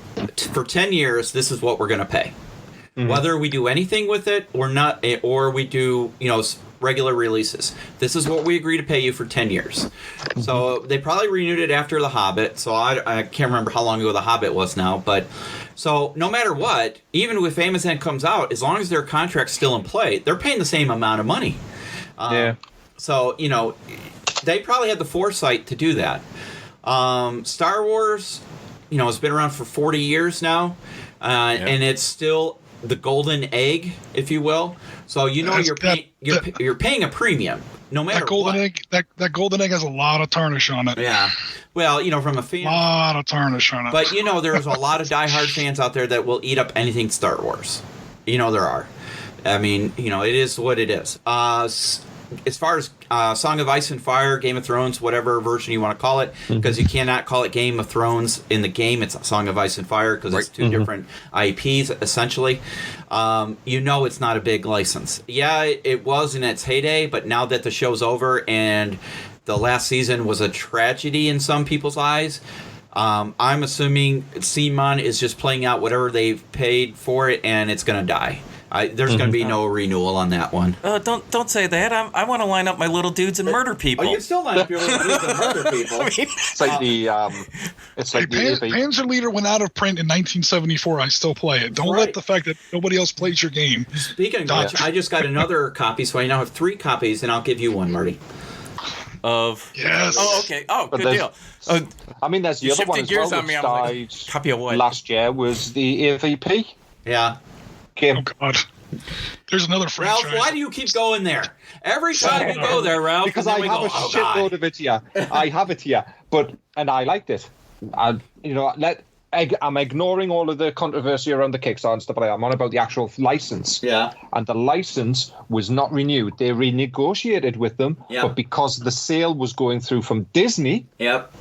for 10 years, this is what we're going to pay. Mm-hmm. Whether we do anything with it or not, or we do, regular releases. This is what we agree to pay you for 10 years. Mm-hmm. So they probably renewed it after The Hobbit. So I can't remember how long ago The Hobbit was now, but so no matter what, even if Amazon comes out, as long as their contract's still in play, they're paying the same amount of money. So, they probably had the foresight to do that. Star Wars, it's been around for 40 years now, and it's still the golden egg, if you will. So you're paying a premium no matter that golden what. egg. That golden egg has a lot of tarnish on it. Yeah. Well, from a fan. A lot of tarnish on it. But there's a lot of diehard fans out there that will eat up anything Star Wars. There are. I mean, it is what it is. As far as Song of Ice and Fire, Game of Thrones, whatever version you want to call it, because you cannot call it Game of Thrones in the game. It's Song of Ice and Fire because it's two different IPs, essentially. It's not a big license. Yeah, it was in its heyday, but now that the show's over and the last season was a tragedy in some people's eyes, I'm assuming CMON is just playing out whatever they've paid for it, and it's going to die. There's going to be no renewal on that one. Don't say that. I want to line up my little dudes and murder people. Oh, you still line up your little dudes and murder people. It's like Panzer Leader went out of print in 1974. I still play it. Don't let the fact that nobody else plays your game. Speaking of which, I just got another copy, so I now have 3 copies, and I'll give you one, Marty. Yes. Oh, okay. Oh, good deal. There's the other one as well that died copy of what? last year was the AVP. Yeah. Game. Oh God. There's another franchise. Ralph, why do you keep going there? Every time you go there, Ralph, because I have a shitload of it here. I have it here, and I liked it. I'm ignoring all of the controversy around the Kickstarter and stuff like that. I'm on about the actual license. Yeah. And the license was not renewed. They renegotiated with them, but because the sale was going through from Disney. Yep.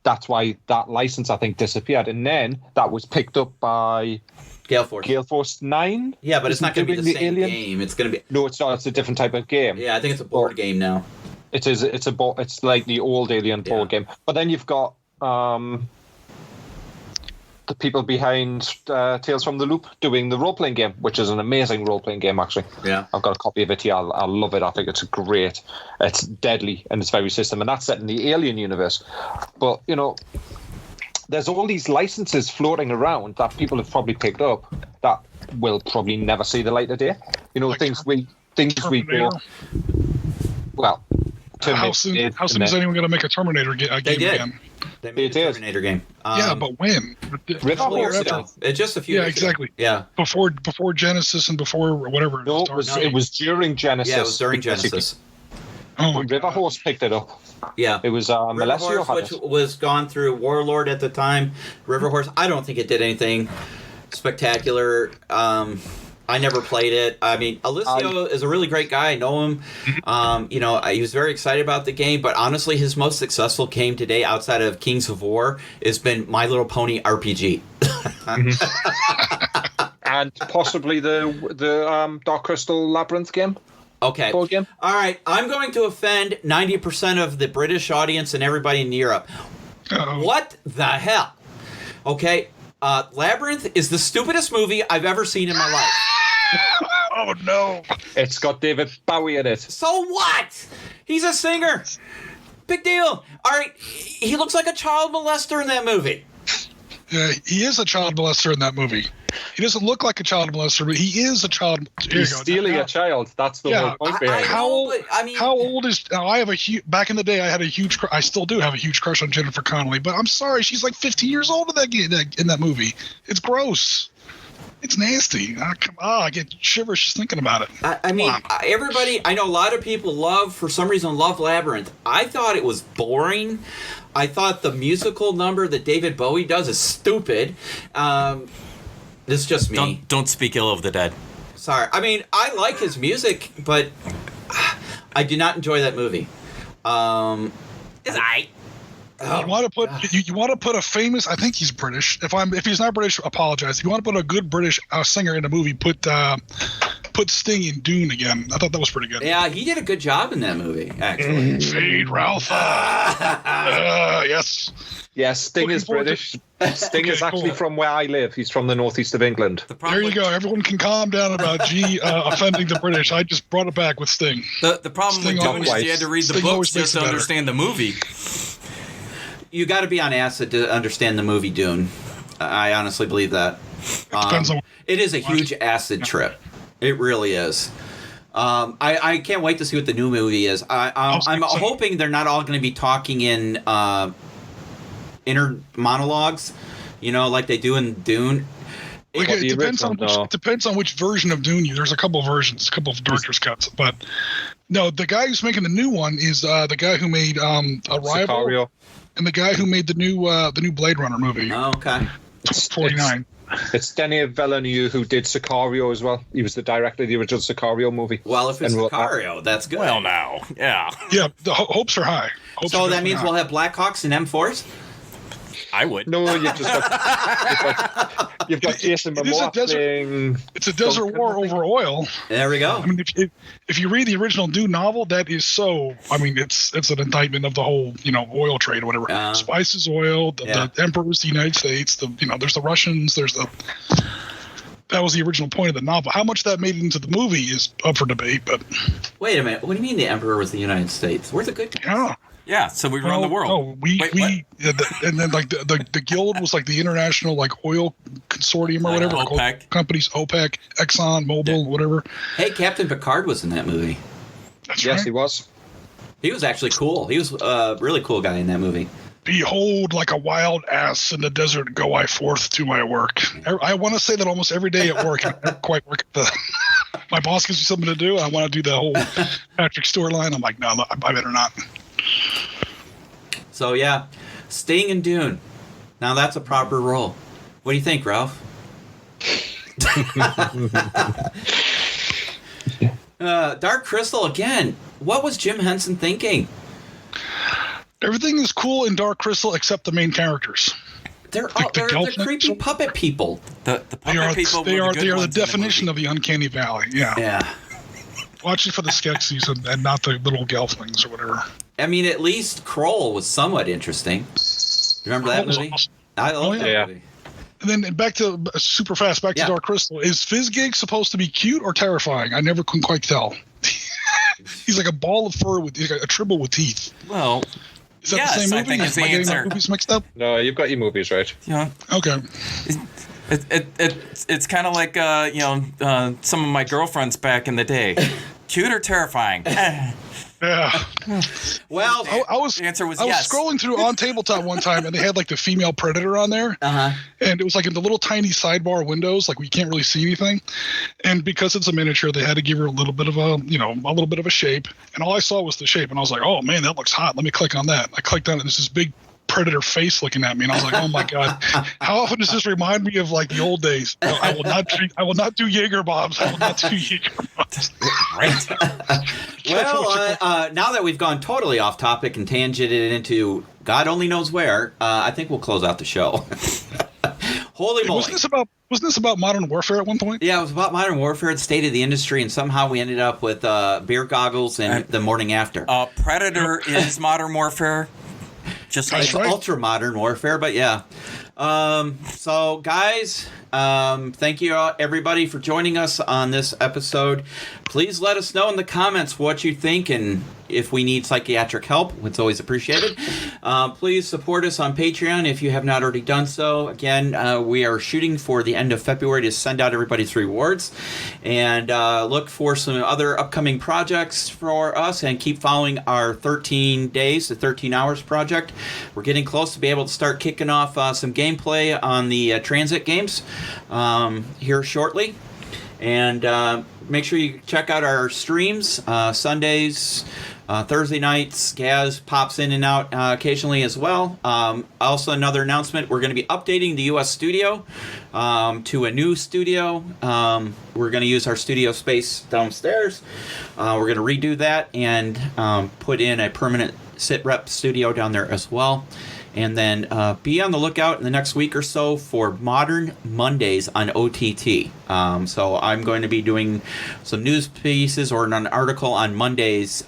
That's why that license, I think, disappeared. And then that was picked up by Gale Force 9. Yeah, but it's not going to be the same game. It's going to be... No, it's not. It's a different type of game. Yeah, I think it's a board game now. It is. It's like the old Alien board game. But then you've got the people behind Tales from the Loop doing the role-playing game, which is an amazing role-playing game, actually. Yeah. I've got a copy of it here. I love it. I think it's great. It's deadly in its very system, and that's set in the Alien universe. But, there's all these licenses floating around that people have probably picked up that will probably never see the light of day. Like things we go. Well, how soon is anyone going to make a Terminator game again? They made a Terminator game. Yeah, but when? It's just a few years exactly. ago. Yeah. Before Genesis and before whatever. No, it was during Genesis. Yeah, it was during Genesis. Oh, River Horse picked it up. Yeah. It was Melessio had which was gone through Warlord at the time. River Horse, I don't think it did anything spectacular. I never played it. I mean, Alessio is a really great guy. I know him. He was very excited about the game, but honestly, his most successful game today outside of Kings of War has been My Little Pony RPG. And possibly the Dark Crystal Labyrinth game. Okay. Board game. All right. I'm going to offend 90% of the British audience and everybody in Europe. Uh-oh. What the hell? Okay. Labyrinth is the stupidest movie I've ever seen in my life. Oh, no. It's got David Bowie in it. So what? He's a singer. Big deal. All right. He looks like a child molester in that movie. Yeah, he is a child molester in that movie. He doesn't look like a child molester, but he is a child. He's stealing a child. That's the whole point behind it. How old is? I have back in the day, I had a huge. I still do have a huge crush on Jennifer Connelly, but I'm sorry, she's like 15 years old in that movie. It's gross. It's nasty. I get shivers just thinking about it. I mean, everybody. I know a lot of people for some reason love Labyrinth. I thought it was boring. I thought the musical number that David Bowie does is stupid. This is just me. Don't speak ill of the dead. Sorry. I mean, I like his music, but I do not enjoy that movie. You want to put a famous? I think he's British. If he's not British, apologize. If you want to put a good British singer in a movie, put Sting in Dune again. I thought that was pretty good. Yeah, he did a good job in that movie, actually. Fade Ralph. Yes. Yes, Sting is British. Sting is actually from where I live. He's from the northeast of England. There you go. Everyone can calm down about offending the British. I just brought it back with Sting. The problem with Dune is you had to read the books just to understand the movie. You got to be on acid to understand the movie Dune. I honestly believe that. It is a huge acid trip. It really is. I can't wait to see what the new movie is. I'm hoping they're not all going to be talking in inner monologues, like they do in Dune. Like, What, it the depends on original? No. it depends on which version of Dune there's a couple of versions, a couple of director's cuts, but no, the guy who's making the new one is the guy who made Arrival Sicario. and the guy who made the new Blade Runner movie, Oh, okay. 49. It's Denis Villeneuve who did Sicario as well. He was the director of the original Sicario movie. Well, if it's And we'll- Sicario, that's good. Well, now, yeah, Yeah, the hopes are high. Hopes so are that definitely means high. we'll have Blackhawks and M4s? I would. No, you've got Jason It is a Momoa desert- playing. It's a desert Duncan, war I think. over oil. There we go. I mean, if you read the original Dune novel, that is so. I mean, it's an indictment of the whole oil trade or whatever. Spices, oil. The emperor's the United States. There's the Russians. That was the original point of the novel. How much that made it into the movie is up for debate, but Wait a minute. What do you mean the Emperor was the United States? We're the good guys. yeah. Yeah, so we run the world. No, Wait, what? and then like the guild was like the international like oil consortium or whatever. OPEC. Companies, OPEC, Exxon, Mobil, whatever. Hey, Captain Picard was in that movie. That's Yes, right. he was. He was actually cool. He was a really cool guy in that movie. Behold, like a wild ass in the desert, go I forth to my work. I want to say that almost every day at work. I never quite work at the. My boss gives me something to do. I want to do the whole Patrick Stewart line. I'm like, no, I better not. So yeah, staying in Dune. Now that's a proper role. What do you think, Ralph? Dark Crystal again. What was Jim Henson thinking? Everything is cool in Dark Crystal except the main characters. They're the they're Gelflings? creepy puppet people. The They puppet are people they were are the good they are the ones in definition movie. of the uncanny valley. Yeah. Yeah. Watch it for the sketch season and not the little Gelflings or whatever. I mean, at least Kroll was somewhat interesting. Remember that Kroll was movie? awesome. I love Oh, that yeah. movie. And then back to super fast, back to Yeah. Dark Crystal. Is Fizzgig supposed to be cute or terrifying? I never couldn't quite tell. He's like a ball of fur with he's like a tribble with teeth. Well, Is that Yes, the same I movie? think it's the Am I getting my answer. movies mixed up? No, you've got your movies right. you know, Okay. it's kind of like some of my girlfriends back in the day. Cute or terrifying? Yeah. Well, I was The answer was I was yes. scrolling through On Tabletop one time and they had like the female predator on there. And it was like in the little tiny sidebar windows, like we can't really see anything. And because it's a miniature, they had to give her a little bit of a shape. And all I saw was the shape, and I was like, "Oh man, that looks hot. Let me click on that." I clicked on it, and there's this big predator face looking at me, and I was like, "Oh my god, how often does this remind me of like the old days?" No, I will not do Jaeger bombs. I will not do Jaeger bombs. Right. well, now that we've gone totally off topic and tangented into God only knows where, I think we'll close out the show. Holy moly. Wasn't this about Modern Warfare at one point? Yeah, it was about Modern Warfare, the state of the industry, and somehow we ended up with beer goggles and the morning after. Predator is Modern Warfare. Just like That's right. Ultra Modern Warfare, but yeah. So, guys, thank you everybody for joining us on this episode. Please let us know in the comments what you think and if we need psychiatric help. It's always appreciated. Please support us on Patreon if you have not already done so. Again, we are shooting for the end of February to send out everybody's rewards. And look for some other upcoming projects for us and keep following our 13 days to 13 hours project. We're getting close to be able to start kicking off some gameplay on the transit games here shortly. And make sure you check out our streams Sundays, Thursday nights. Gaz pops in and out occasionally as well. Also, another announcement: we're going to be updating the U.S. studio to a new studio. We're going to use our studio space downstairs. We're going to redo that and put in a permanent sit rep studio down there as well. And then be on the lookout in the next week or so for Modern Mondays on OTT. So I'm going to be doing some news pieces or an article on Mondays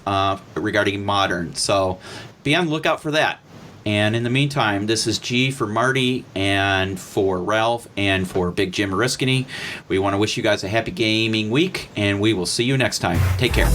regarding Modern. So be on the lookout for that. And in the meantime, this is G for Marty and for Ralph and for Big Jim Oriskany. We want to wish you guys a happy gaming week, and we will see you next time. Take care.